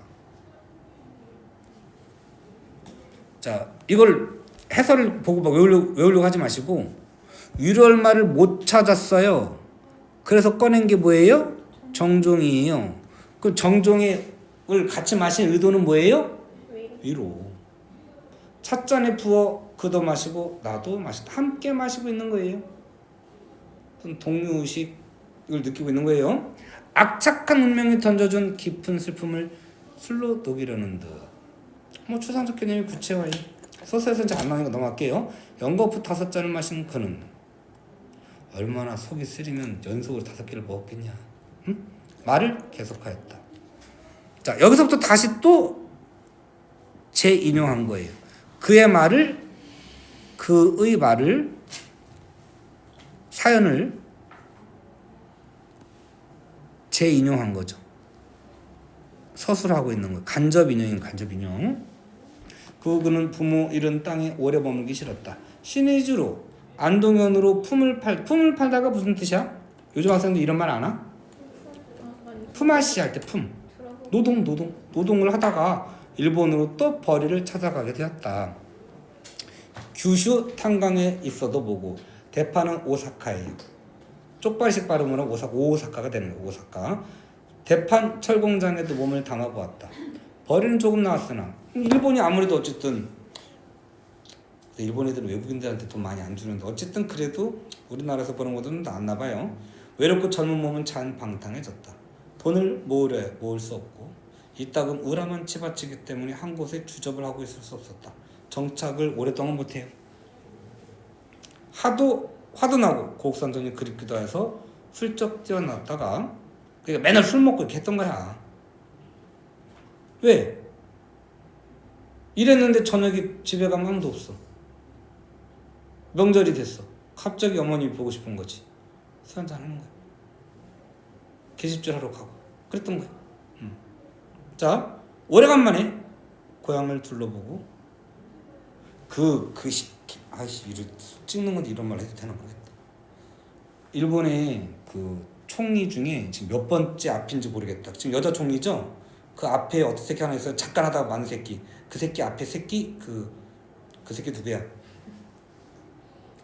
자, 이걸 해설을 보고 막 외우려고 하지 마시고 유월말을 못 찾았어요. 그래서 꺼낸 게 뭐예요? 정종이에요. 그 정종을 같이 마신 의도는 뭐예요? 위로. 찻잔에 부어 그도 마시고 나도 마시다. 함께 마시고 있는 거예요. 동료의식을 느끼고 있는 거예요. 악착한 운명이 던져준 깊은 슬픔을 술로 녹이려는 듯. 뭐 추상적 개념이 구체화해요. 소설에서 이제 안 나오는 거 넘어갈게요. 연거푸 5잔을 마신 그는 얼마나 속이 쓰리면 연속으로 5개를 먹었겠냐. 응? 말을 계속하였다. 자, 여기서부터 다시 또 재인용한 거예요. 그의 말을, 그의 말을, 사연을 재인용한 거죠. 서술하고 있는 거예요. 간접 인용인 간접 인용. 그는 부모 잃은 땅에 오래 머물기 싫었다. 신의주로 안동현으로 품을 팔다가 무슨 뜻이야? 요즘 학생들 이런 말 아나? 품앗이 할 때 품. 노동을 하다가 일본으로 또 벌이를 찾아가게 되었다. 규슈 탄광에 있어도 보고 대파는 오사카예요. 쪽발식 발음으로 오사카가 되는 거예요. 오사카. 대판 철공장에도 몸을 담아보았다. 벌이는 조금 나왔으나 일본이 아무래도 어쨌든 일본 애들은 외국인들한테 돈 많이 안 주는데 어쨌든 그래도 우리나라에서 버는 것들은 나왔나 봐요. 외롭고 젊은 몸은 잔방탕해졌다. 돈을 모을 수 없고 이따금 우람한 치받치기 때문에 한 곳에 주접을 하고 있을 수 없었다. 정착을 오랫동안 못해요. 화도 나고 고국산전이 그립기도 해서 슬쩍 뛰어났다가 그러니까 맨날 술 먹고 이렇게 했던 거야. 왜? 이랬는데 저녁에 집에 가면 아무도 없어. 명절이 됐어. 갑자기 어머니 보고 싶은 거지. 술 한잔 하는 거야. 계집질 하러 가고 그랬던 거야. 자, 오래간만에 고향을 둘러보고 이거 찍는 건데 이런 말 해도 되나 모르겠다. 일본의 그 총리 중에 지금 몇 번째 앞인지 모르겠다. 지금 여자 총리죠? 그 앞에 어떤 새끼 하나 있어요. 잠깐 하다가 많은 새끼. 그 새끼 앞에 새끼 그 새끼 누구야?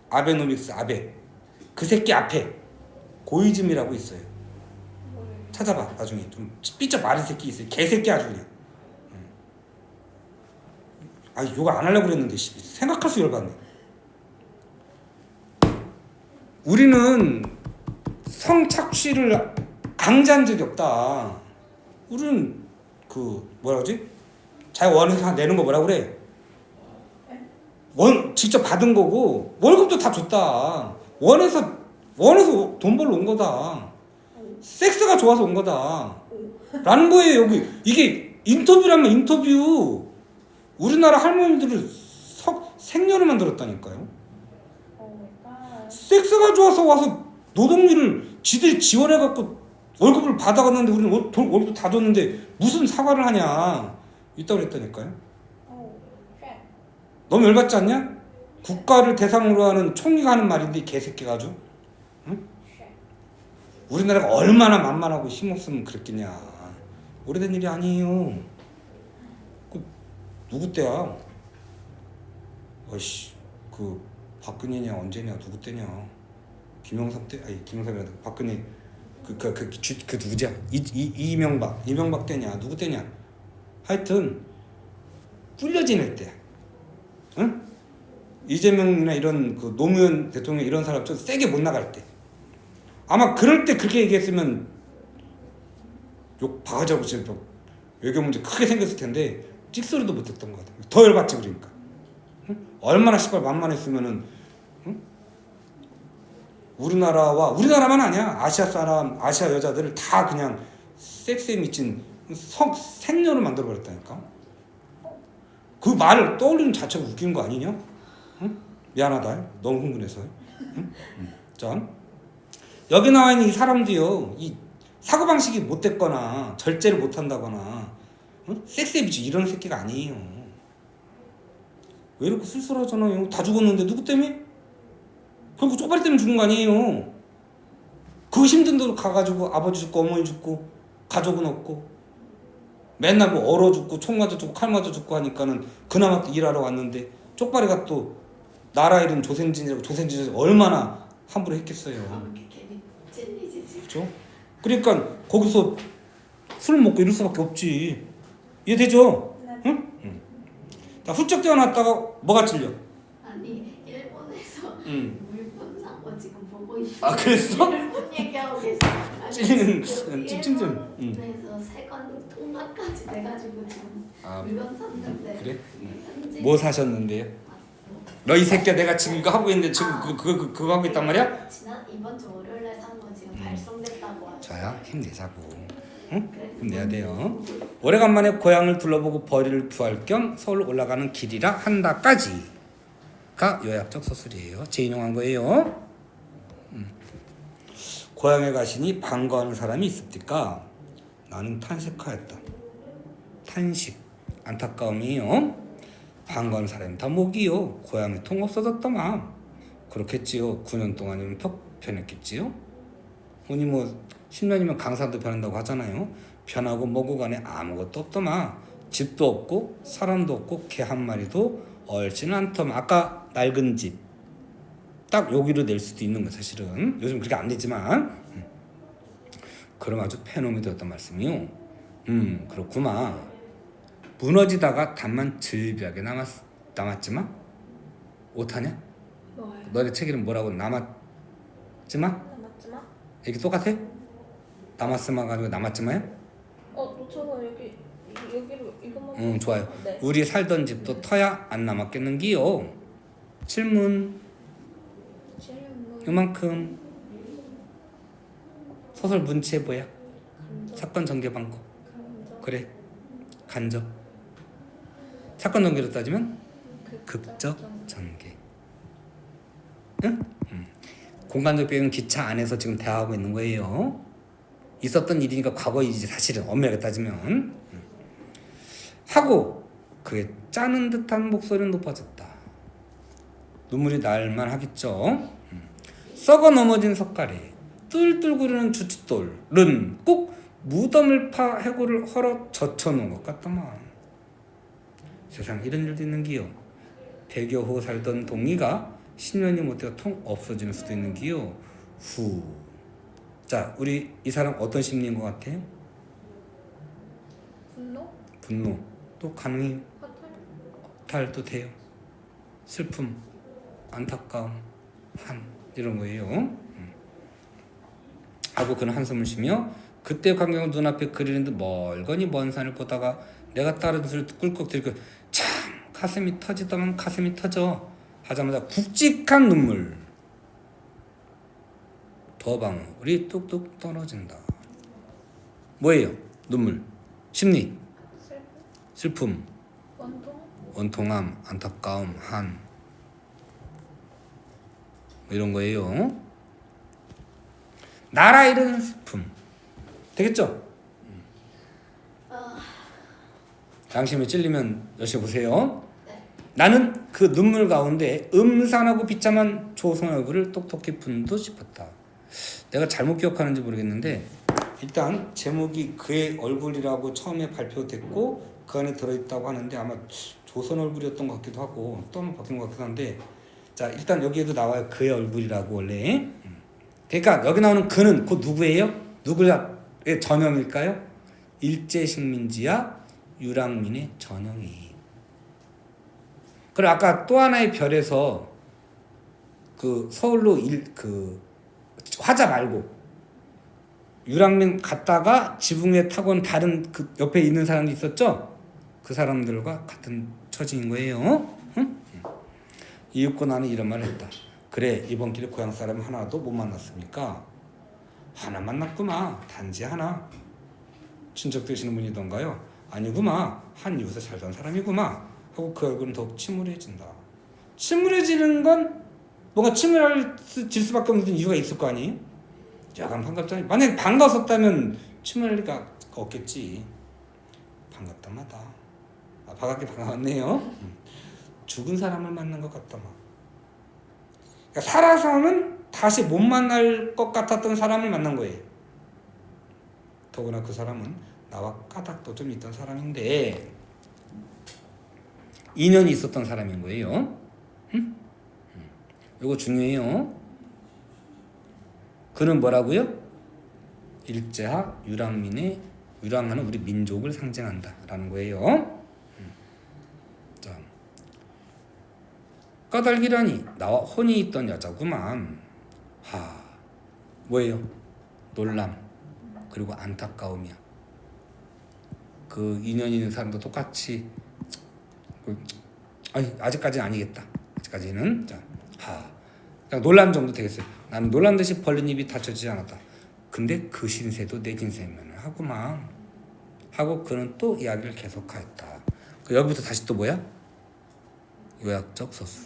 아베노믹스 아베. 그 새끼 앞에 고이즈미라고 있어요. 찾아봐 나중에. 좀 삐쩍 마른 새끼 있어요. 개새끼 아주 그냥. 욕 안 하려고 그랬는데 생각할수 열받네. 우리는 성착취를 강제한 적이 없다. 우리는 뭐라 그러지? 자기 원해서 내는 거 뭐라 그래? 직접 받은 거고 월급도 다 줬다. 원해서 돈 벌러 온 거다. 섹스가 좋아서 온 거다. 라는 거예요. 여기 이게 인터뷰라면 인터뷰. 우리나라 할머니들을 생녀를 만들었다니까요. 섹스가 좋아서 와서 노동일을 지들이 지원해갖고 월급을 받아갔는데 우리는 월급 다 줬는데 무슨 사과를 하냐. 있다고 그랬다니까요. 너무 열받지 않냐? 국가를 대상으로 하는 총리가 하는 말인데 이 개새끼가 아주. 응? 우리나라가 얼마나 만만하고 힘없으면 그랬겠냐. 오래된 일이 아니에요. 누구 때야? 박근혜냐 언제냐 누구 때냐? 김영삼 때? 김영삼이 아니라 박근혜 그 누구냐? 이명박 때냐 누구 때냐? 하여튼 꿀려 지낼 때, 응? 이재명이나 이런 그 노무현 대통령 이런 사람 좀 세게 못 나갈 때, 아마 그럴 때 그렇게 얘기했으면 욕 바가지하고 지금 외교 문제 크게 생겼을 텐데 찍소리도 못했던 것 같아. 더 열받지 그러니까. 응? 얼마나 만만했으면은, 응? 우리나라만 아니야. 아시아 여자들을 다 그냥 섹스에 미친 생녀로 만들어 버렸다니까. 그 말을 떠올리는 자체가 웃긴 거 아니냐? 응? 미안하다. 너무 흥분해서. 응? 자, 여기 나와 있는 이 사람도요. 이 사고방식이 못됐거나 절제를 못한다거나 섹스에 미친 이런 새끼가 아니에요. 왜 이렇게 쓸쓸하잖아요. 다 죽었는데 누구 때문에? 그리고 쪽발이 때문에 죽은 거 아니에요. 그 힘든 데로 가가지고 아버지 죽고 어머니 죽고 가족은 없고 맨날 뭐 얼어 죽고 총 맞아 죽고 칼 맞아 죽고 하니까는 그나마 또 일하러 왔는데 쪽발이가 또 나라 이름 조선진이라고 조선진에서 얼마나 함부로 했겠어요. 이렇게 괜히 찔리지 지금. 그렇죠? 그러니까 거기서 술 먹고 이럴 수밖에 없지. 이해되죠? 네. 응? 응. 나 훌쩍 뛰어났다가 뭐가 찔려? 아니 일본에서 응. 물건 산 거 지금 보고 있어. 아, 그랬어? 일본 얘기하고 계시. 찔리는 찜찜. 응. 일본에서 세관 통과까지 돼가지고 지금 아, 물건 샀는데. 그래? 현지- 뭐 사셨는데요? 너 이 새끼야 내가 지금 이거 하고 있는데 지금 그거 하고 있단 말이야? 지난 이번 주 월요일에 산 거 지금 발송됐다고 하죠. 저야 힘내자고. 응? 그래서 힘내야 돼요. 오래간만에 고향을 둘러보고 벌이를 구할 겸 서울 올라가는 길이라 한다까지가 요약적 서술이에요. 재인용한 거예요. 고향에 가시니 반가워하는 사람이 있습니까? 나는 탄식하였다. 탄식, 안타까움이요. 반가워하는 사람이 다 목이요. 고향이 통 없어졌더만. 그렇겠지요. 9년 동안이면 편했겠지요. 흔히 뭐 10년이면 강산도 변한다고 하잖아요. 변하고 뭐고 간에 아무것도 없더만. 집도 없고 사람도 없고 개 한 마리도 얼지는 않더만. 아까 낡은 집 딱 여기로 낼 수도 있는 거 사실은. 요즘 그렇게 안 되지만 그럼 아주 폐놈이 되었단 말씀이요. 그렇구만. 무너지다가 단만 즐비하게 남았지만 오타냐? 뭐예요? 너네 책 이름 뭐라고? 남았지만? 남았지만? 이게 똑같아? 남았으면 가지고 남았지만요? 놓쳐서 여기로 이것만. 응, 좋아요. 네. 우리 살던 집도 터야 안 남았겠는기요. 질문. 질문. 요만큼. 소설 문체 뭐야? 간접. 사건 전개 방법. 간접. 그래. 간접. 사건 전개로 따지면 극적 전개. 응? 공간적 배경은 기차 안에서 지금 대화하고 있는 거예요. 있었던 일이니까 과거 일이지 사실은 엄밀하게 따지면. 하고 그의 짜는 듯한 목소리는 높아졌다. 눈물이 날만 하겠죠. 썩어 넘어진 석가래 뚫뚫 구르는 주춧돌은 꼭 무덤을 파 해골을 헐어 젖혀놓은 것 같더만. 세상 이런 일도 있는기요. 100여 호 살던 동이가 10년이 못되어 통 없어지는 수도 있는기요. 후. 자, 우리 이 사람 어떤 심리인 것 같아요? 분노? 분노. 또 가능히 화탈? 탈도 돼요. 슬픔, 안타까움, 한 이런 거예요. 하고 그는 한숨을 쉬며 그때 광경을 눈앞에 그리는 듯 멀거니 먼 산을 보다가 내가 따른 소리를 꿀꺽 들고 참 가슴이 터지더만 가슴이 터져 하자마자 굵직한 눈물 더방울이 뚝뚝 떨어진다. 뭐예요? 눈물, 심리, 슬픔, 원통? 원통함, 안타까움, 한 이런 거예요. 나라 잃은 슬픔 되겠죠? 양심에 찔리면 여시 보세요. 네. 나는 그 눈물 가운데 음산하고 비참한 조선 얼굴을 똑똑히 본 듯 싶었다. 내가 잘못 기억하는지 모르겠는데 일단 제목이 그의 얼굴이라고 처음에 발표됐고 그 안에 들어있다고 하는데 아마 조선 얼굴이었던 것 같기도 하고 또 한번 바뀐 것 같기도 한데 자 일단 여기에도 나와요. 그의 얼굴이라고 원래. 그러니까 여기 나오는 그는 곧 누구예요? 누구의 전형일까요? 일제식민지와 유랑민의 전형이. 그리고 아까 또 하나의 별에서 그 서울로 그 화자 말고 유랑민 갔다가 지붕에 타고 온 다른 그 옆에 있는 사람이 있었죠? 그 사람들과 같은 처지인 거예요. 응? 이윽고 나는 이런 말을 했다. 그래 이번 길에 고향 사람 하나도 못 만났습니까? 하나 만났구마. 단지 하나. 친척 되시는 분이던가요? 아니구마. 한 이웃에 살던 사람이구마. 하고 그 얼굴은 더욱 침울해진다. 침울해지는 건 뭔가 침울해질 수밖에 없는 이유가 있을 거 아니에요? 약간 반갑잖아요. 만약에 반가웠었다면 침울할 리가 없겠지. 반갑다마다. 아, 반갑게 반가웠네요. 죽은 사람을 만난 것 같다마. 그러니까 살아서는 다시 못 만날 것 같았던 사람을 만난 거예요. 더구나 그 사람은 나와 까닭도 좀 있던 사람인데 인연이 있었던 사람인 거예요. 응? 이거 중요해요. 그는 뭐라고요? 일제하 유랑민의 유랑하는 우리 민족을 상징한다라는 거예요. 자, 까닭이라니 나와 혼이 있던 여자구만. 뭐예요? 놀람 그리고 안타까움이야. 그 인연 있는 사람도 똑같이 아직까지는 아니겠다. 아직까지는 그냥 놀람 정도 되겠어요. 나는 놀란 듯이 벌린 입이 닫혀지지 않았다. 근데 그 신세도 내 진세면 하구만 하고 그는 또 이야기를 계속하였다. 여기부터 다시 또 뭐야? 요약적 서술.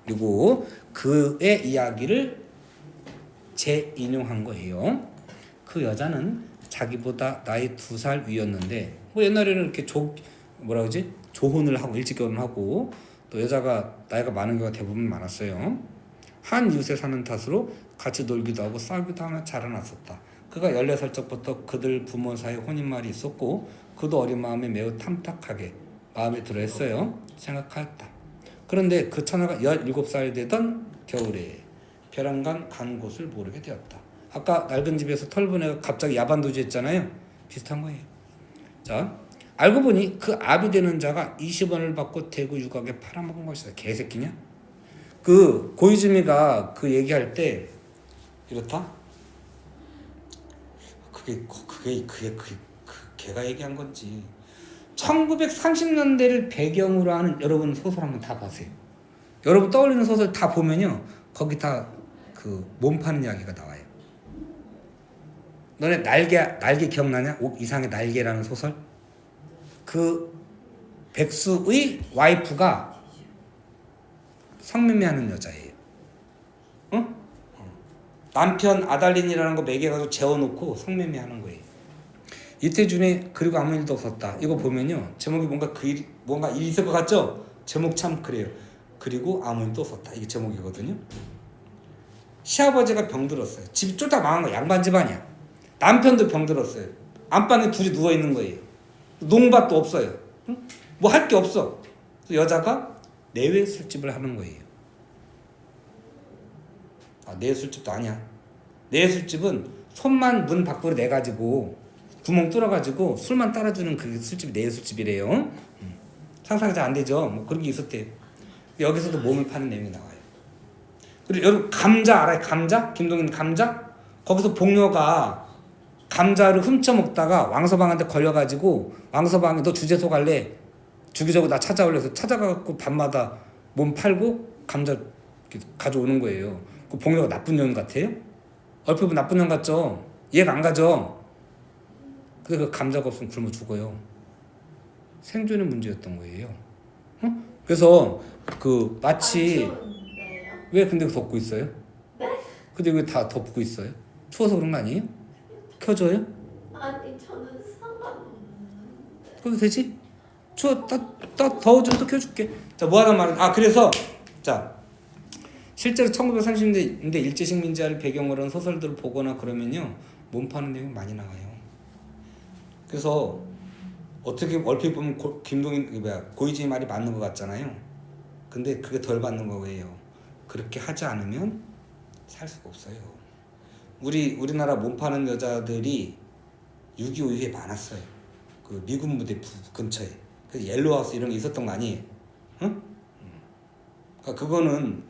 그리고 그의 이야기를 재인용한 거예요. 그 여자는 자기보다 나이 2살 위였는데 뭐 옛날에는 이렇게 조혼을 하고 일찍 결혼하고 또 여자가 나이가 많은 경우가 대부분 많았어요. 한 이웃에 사는 탓으로 같이 놀기도 하고 싸우기도 하며 자라났었다. 그가 14살 적부터 그들 부모 사이에 혼인말이 있었고 그도 어린 마음에 매우 탐탁하게 마음에 들어했어요. 생각하였다. 그런데 그 처녀가 17살 되던 겨울에 벼랑간 간 곳을 모르게 되었다. 아까 낡은 집에서 털본 애가 갑자기 야반도주 했잖아요. 비슷한 거예요. 자, 알고 보니 그 아비 되는 자가 20원을 받고 대구 유곽에 팔아먹은 것이다. 개새끼냐? 그 고이즈미가 그 얘기할 때 이렇다. 그게 걔가 얘기한 건지. 1930년대를 배경으로 하는 여러분 소설 한번 다 보세요. 여러분 떠올리는 소설 다 보면요, 거기 다 그 몸 파는 이야기가 나와요. 너네 날개 기억나냐? 옥 이상의 날개라는 소설. 그 백수의 와이프가 성매매하는 여자예요. 응? 남편 아달린이라는 거 먹여가지고 재워놓고 성매매하는 거예요. 이태준의 그리고 아무 일도 없었다. 이거 보면요, 제목이 뭔가 일이 있을 것 같죠? 제목 참 그래요. 그리고 아무 일도 없었다. 이게 제목이거든요. 시아버지가 병들었어요. 집 쫄딱 망한 거. 양반 집안이야. 남편도 병들었어요. 안방에 둘이 누워 있는 거예요. 농밭도 없어요. 응? 뭐 할 게 없어. 그래서 여자가 내외 술집을 하는 거예요. 내외 술집도 아니야. 내외 술집은 손만 문 밖으로 내가지고 구멍 뚫어가지고 술만 따라주는 그 술집이 내외 술집이래요. 상상이 잘 안 되죠. 뭐 그런 게 있었대요. 여기서도 몸을 파는 내용이 나와요. 그리고 여러분 감자 알아요? 감자? 김동인 감자? 거기서 복녀가 감자를 훔쳐 먹다가 왕서방한테 걸려가지고 왕서방이 너 주제소 갈래? 주기적으로 나 찾아올래? 해서 찾아가고 밤마다 몸 팔고 감자 가져오는 거예요. 그 복녀가 나쁜 년 같아요? 얼핏 보면 나쁜 년 같죠? 이해가 안 가죠? 근데 그 감자가 없으면 굶어 죽어요. 생존의 문제였던 거예요. 그래서 그 마치 왜 근데 덮고 있어요? 네? 근데 왜 다 덮고 있어요? 추워서 그런 거 아니에요? 켜줘요? 아니 저는 상관없는데. 그래도 되지? 더워지면 또 켜줄게. 자, 뭐 하단 말은 그래서 자, 실제로 1930년대 일제식민지화를 배경으로 한 소설들을 보거나 그러면요, 몸 파는 내용이 많이 나와요. 그래서 어떻게 얼핏 보면 고이즈미 말이 맞는 것 같잖아요. 근데 그게 덜 받는 거예요. 그렇게 하지 않으면 살 수가 없어요. 우리나라 몸 파는 여자들이 6.25 이후에 많았어요. 그 미군 부대 근처에. 그 옐로우하우스 이런 게 있었던 거 아니에요? 응? 그러니까 그거는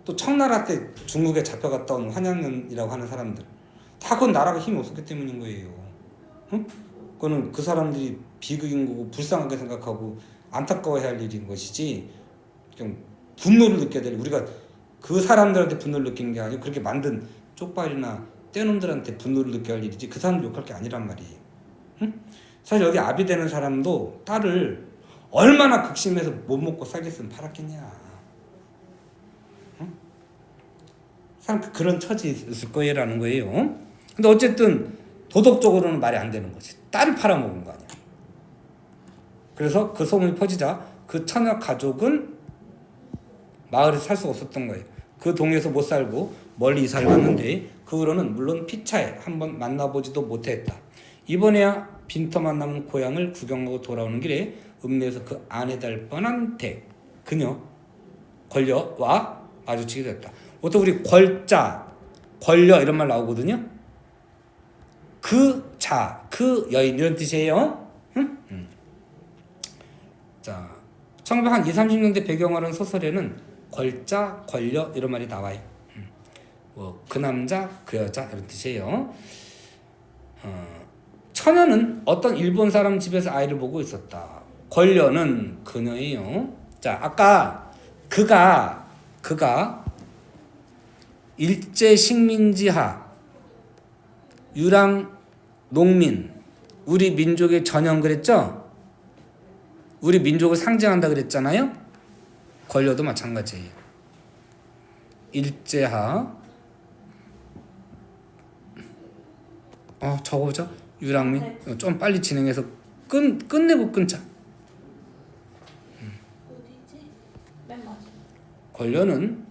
또 청나라 때 중국에 잡혀갔다 온 환양년이라고 하는 사람들. 다 그건 나라가 힘이 없었기 때문인 거예요. 응? 그거는 그 사람들이 비극인 거고 불쌍하게 생각하고 안타까워해야 할 일인 것이지, 그냥 분노를 느껴야 될, 우리가 그 사람들한테 분노를 느끼는 게 아니고 그렇게 만든 쪽발이나 떼놈들한테 분노를 느껴야 할 일이지 그 사람들 욕할 게 아니란 말이에요. 응? 사실 여기 아비 되는 사람도 딸을 얼마나 극심해서 못 먹고 살겠으면 팔았겠냐. 응? 참 그런 처지 있을 거예요라는 거예요. 근데 어쨌든 도덕적으로는 말이 안 되는 거지. 딸을 팔아먹은 거 아니야. 그래서 그 소문이 퍼지자 그 처녀 가족은 마을에 살 수가 없었던 거예요. 그 동에서 못 살고 멀리 이사를 갔는데 그 후로는 물론 피차에 한번 만나보지도 못했다. 이번에야 빈터 만나면 고향을 구경하고 돌아오는 길에 읍내에서 그 아내 될 뻔한 그녀 권려와 마주치게 됐다. 보통 우리 걸자, 권려 이런 말 나오거든요. 그 자, 그 여인 이런 뜻이에요. 응? 자, 1920, 30년대 배경화는 소설에는 걸자, 권려 이런 말이 나와요. 뭐 그 남자, 그 여자 이런 뜻이에요. 처녀는 어떤 일본 사람 집에서 아이를 보고 있었다. 권려는 그녀예요. 자, 아까 그가 일제 식민지하 유랑 농민 우리 민족의 전형 그랬죠? 우리 민족을 상징한다 그랬잖아요. 권려도 마찬가지예요. 일제하 적어보자. 유랑민 좀 빨리 진행해서 끝내고 끊자. 어디지? 맨 마지막. 권려는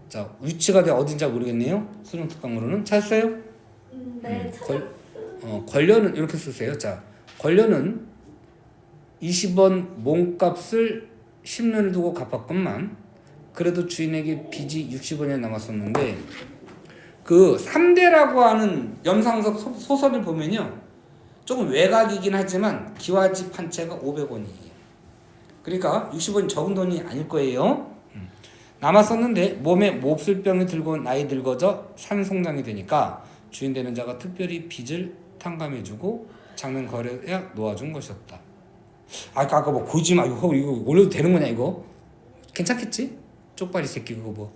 자 위치가 어딘지 모르겠네요. 수능 특강으로는 찾았어요? 네, 찾았어요. 권려는 이렇게 쓰세요. 자, 권려는 20원 몸값을 10년을 두고 갚았건만 그래도 주인에게 빚이 60원이 남았었는데 그 3대라고 하는 염상석 소설을 보면요. 조금 외곽이긴 하지만 기와집 한 채가 500원이에요. 그러니까 60원이 적은 돈이 아닐 거예요. 남았었는데 몸에 몹쓸 병이 들고 나이 들거져 산송장이 되니까 주인 되는 자가 특별히 빚을 탕감해주고 장면 거래에 놓아준 것이었다. 아까 뭐 고지마 이거 올려도 되는 거냐 이거? 괜찮겠지? 쪽발이 새끼 그거 뭐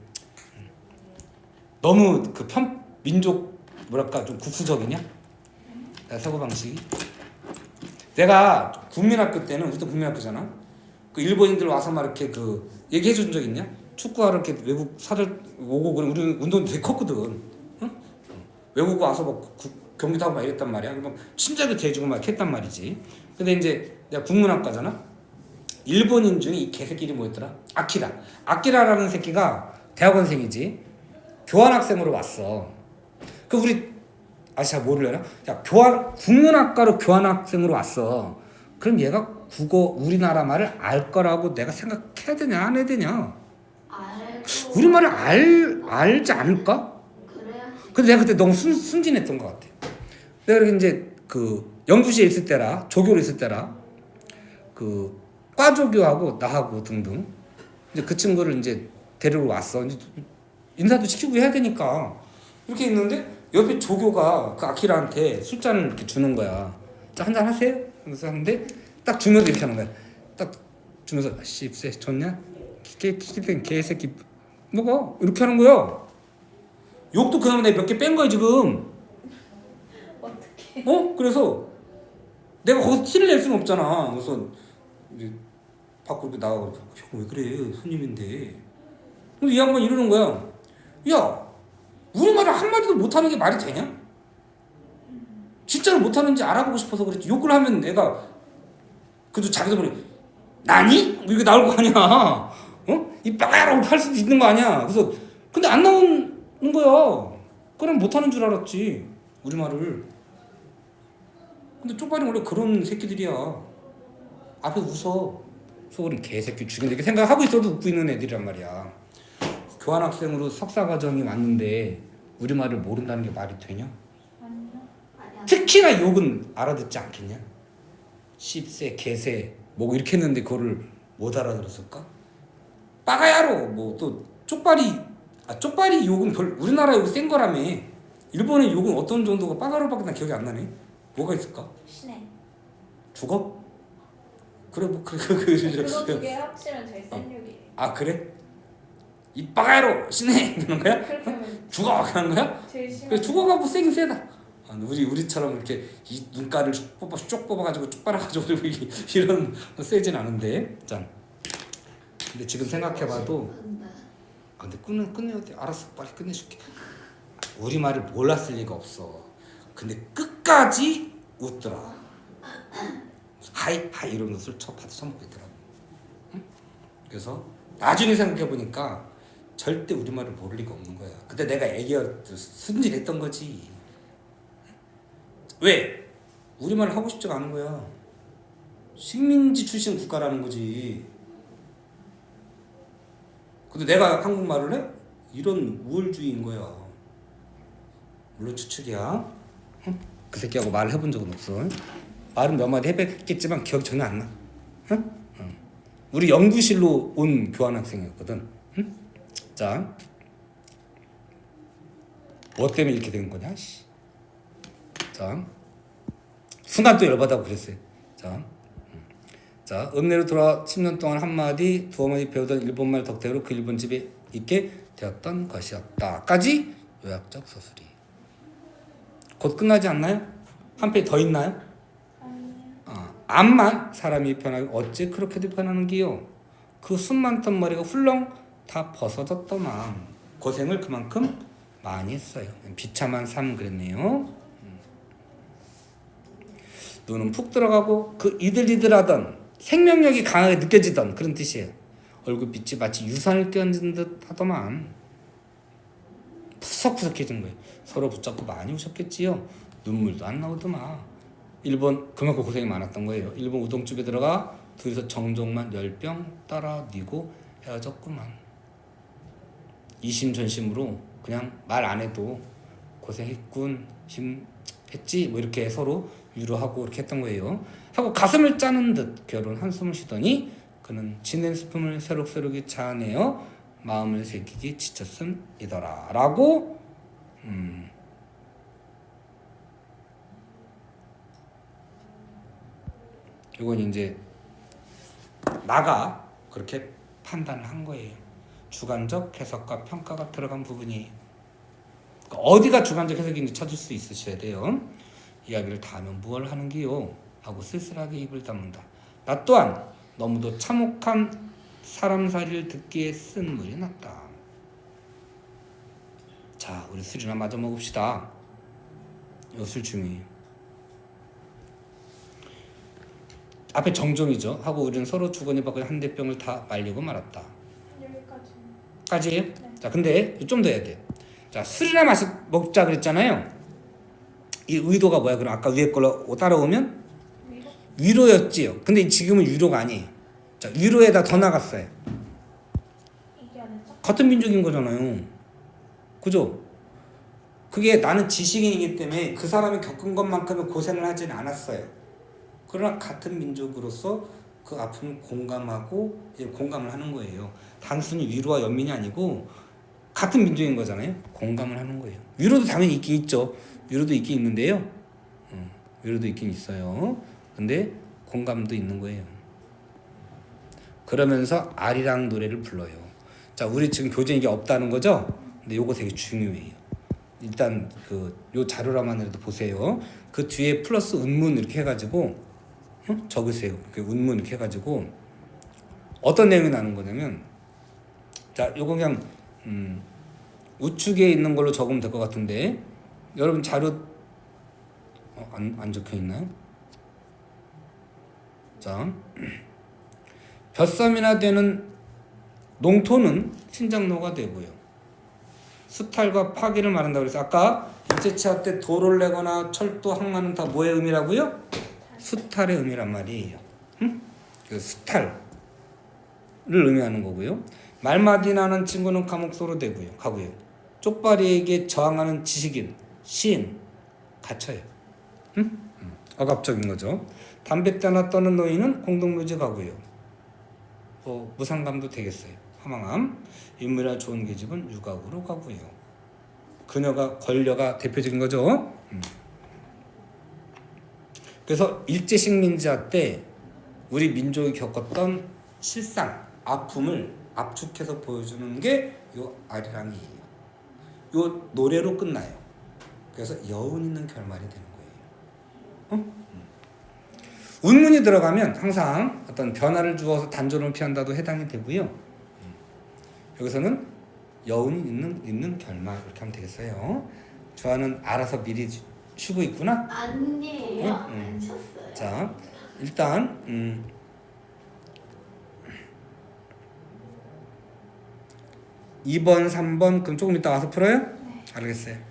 너무 그 민족 뭐랄까 좀 국수적이냐? 사고 방식이. 내가 국민학교 때는 우리도 국민학교잖아. 그 일본인들 와서 막 이렇게 그 얘기해 준 적 있냐? 축구하러 이렇게 외국 사들 오고 그래. 우리 운동 되게 컸거든. 응? 외국 와서 막 경기도 하고 막 이랬단 말이야. 그럼 친절하게 대해주고 막 했단 말이지. 근데 이제 내가 국문학과잖아. 일본인 중에 이 개새끼들이 뭐였더라? 아키라라는 새끼가 대학원생이지. 교환학생으로 왔어. 그 우리 잘 모르려나? 야 국문학과로 교환학생으로 왔어. 그럼 얘가 국어 우리나라 말을 알 거라고 내가 생각해야 되냐 안 해야 되냐? 알고. 우리말을 알지 않을까? 그래야지. 근데 내가 그때 너무 순진했던 것 같아. 내가 이제 그 연구실에 있을 때라 조교로 있을 때라 그 과조교하고 나하고 등등 이제 그 친구를 이제 데리러 왔어. 이제 인사도 시키고 해야 되니까 이렇게 있는데 옆에 조교가 그 아키라한테 술잔을 이렇게 주는 거야. 자, 한잔 하세요. 그래서 하는데 딱 주면서 이렇게 하는 거야. 딱 주면서 씹새 좋냐? 키키된 개새끼 먹어 이렇게 하는 거야. 욕도 그나마 내가 몇 개 뺀 거야 지금. 어떻게? 그래서 내가 거기서 티를 낼 수는 없잖아. 그래서 이제 밖으로 이렇게 나가고 형 왜 그래 손님인데. 근데 이 양반 이러는 거야. 야 우리말을 한마디도 못하는 게 말이 되냐? 진짜로 못하는지 알아보고 싶어서 그랬지. 욕을 하면 내가 그래도 자기도 모르게 나니? 이거 나올 거 아니야. 이 빠가라고 할 수도 있는 거 아니야. 그래서 근데 안 나오는 거야. 그럼 못하는 줄 알았지 우리말을. 근데 쪽발이 원래 그런 새끼들이야. 앞에 웃어. 속으로는 개새끼 죽인다 이렇게 생각하고 있어도 웃고 있는 애들이란 말이야. 교환학생으로 석사과정이 왔는데 우리말을 모른다는 게 말이 되냐? 아니야. 특히나 욕은 알아듣지 않겠냐? 씹새, 개새 뭐 이렇게 했는데 그거를 못 알아들었을까? 빠가야로 뭐 또 쪽발이 욕은 우리나라 욕이 센 거라며. 일본의 욕은 어떤 정도가 빠가로밖에 난 기억이 안 나네. 뭐가 있을까? 신해. 죽어? 그래 뭐 그거 두 개 합치면 제일 센 욕이에요. 아 그래? 이 빠가야로 신해 그런 거야? 그렇게 하면 죽어 그런 거야? 제일 심한. 그래 죽어가 뭐 세긴 세다. 우리처럼 이렇게 이 눈가를 쭉 뽑아가지고 쭉 빨아가지고 이런 세진 않은데. 자, 근데 지금 생각해봐도 근데 끝내야 돼. 알았어 빨리 끝내줄게. 우리말을 몰랐을 리가 없어. 근데 끝까지 웃더라. 하이 이러면서 술 받아 처먹고 있더라고. 응? 그래서 나중에 생각해보니까 절대 우리말을 모를 리가 없는 거야. 그때 내가 애기였 순진했던 거지. 왜? 우리말을 하고 싶지가 않은 거야. 식민지 출신 국가라는 거지. 근데 내가 한국말을 해? 이런 우월주의인 거야. 물론 추측이야. 응? 그 새끼하고 말을 해본 적은 없어. 말은 몇 마디 해봤겠지만 기억이 전혀 안 나. 응? 응. 우리 연구실로 온 교환학생이었거든. 응? 자, 뭐 때문에 이렇게 된 거냐? 씨. 자, 순간 또 열받아고 그랬어요. 자, 읍내로 돌아 10년 동안 한마디 두어마디 배우던 일본말 덕택으로 그 일본 집에 있게 되었던 것이었다.까지 요약적 서술이. 곧 끝나지 않나요? 한 페이지 더 있나요? 암만 사람이 변하기 어찌 그렇게도 변하는 기요. 그 숨 많던 머리가 훌렁 다 벗어졌더만 고생을 그만큼 많이 했어요. 비참한 삶 그랬네요. 눈은 푹 들어가고 그 이들이들하던 생명력이 강하게 느껴지던 그런 뜻이에요. 얼굴빛이 마치 유산을 끼얹은 듯 하더만 푸석푸석해진 거예요. 서로 붙잡고 많이 우셨겠지요. 눈물도 안 나오더만. 일본 그만큼 고생이 많았던 거예요. 일본 우동집에 들어가 둘이서 정종만 10병 따라 니고 헤어졌구만. 이심전심으로 그냥 말 안 해도 고생했군, 힘했지 뭐 이렇게 서로 위로하고 이렇게 했던 거예요. 하고 가슴을 짜는 듯 결혼 한숨을 쉬더니 그는 지낸 슬픔을 새록새록이 자아내어 마음을 새기기 지쳤음이더라 라고 이건 이제 나가 그렇게 판단을 한 거예요. 주관적 해석과 평가가 들어간 부분이 어디가 주관적 해석인지 찾을 수 있으셔야 돼요. 이야기를 다 하면 무얼 하는 기요 하고 쓸쓸하게 입을 다문다. 나 또한 너무도 참혹한 사람살이를 듣기에 쓴물이 났다. 자, 우리 술이나 마저 먹읍시다. 이 술 중요해요. 앞에 정종이죠. 하고 우리는 서로 주거니 받거니 한 대병을 다 말리고 말았다. 여기까지. 까지예요? 네. 자, 근데 좀 더 해야 돼. 자, 술이나 먹자 그랬잖아요. 이 의도가 뭐야? 그럼 아까 위에 걸로 따라오면 위로였지요. 근데 지금은 위로가 아니에요. 자, 위로에다 더 나갔어요. 이게 아니죠? 같은 민족인 거잖아요. 그죠? 그게 나는 지식인이기 때문에 그 사람이 겪은 것만큼은 고생을 하지는 않았어요. 그러나 같은 민족으로서 그 아픔을 공감하고 이제 공감을 하는 거예요. 단순히 위로와 연민이 아니고 같은 민족인 거잖아요. 공감을 하는 거예요. 위로도 당연히 있긴 있죠. 위로도 있긴 있는데요. 위로도 있긴 있어요. 근데 공감도 있는 거예요. 그러면서 아리랑 노래를 불러요. 자, 우리 지금 교재에 이게 없다는 거죠? 근데 요거 되게 중요해요. 일단 요 자료라만이라도 보세요. 그 뒤에 플러스 운문 이렇게 해가지고 적으세요. 그 운문 이렇게 해가지고 어떤 내용이 나는 거냐면, 자, 요거 그냥 우측에 있는 걸로 적으면 될 것 같은데 여러분 자료 안 적혀 있나요? 자, 벼섬이나 되는 농토는 신장로가 되고요. 수탈과 파기를 말한다고 그래서 아까 일제치하 때 도로를 내거나 철도 항만은 다 뭐의 의미라고요? 수탈의 의미란 말이에요. 그 수탈을 의미하는 거고요. 말마디 나는 친구는 감옥소로 되고요. 가고요. 쪽발이에게 저항하는 지식인, 시인, 갇혀요. 억압적인 거죠. 담배 따나 떠는 노인은 공동묘지 가고요. 무상감도 되겠어요. 화망함. 인물이나 좋은 계집은 유각으로 가고요. 그녀가 권려가 대표적인 거죠. 그래서 일제식민지화 때 우리 민족이 겪었던 실상, 아픔을 압축해서 보여주는 게 요 아리랑이에요. 요 노래로 끝나요. 그래서 여운 있는 결말이 되는 거예요. 운문이 들어가면 항상 어떤 변화를 주어서 단조로움을 피한다도 해당이 되고요. 여기서는 여운이 있는 결말 이렇게 하면 되겠어요. 저는 알아서 미리 쉬고 있구나. 아니에요. 안 쳤어요. 자, 일단 2번, 3번 그럼 조금 이따 와서 풀어요? 네. 알겠어요.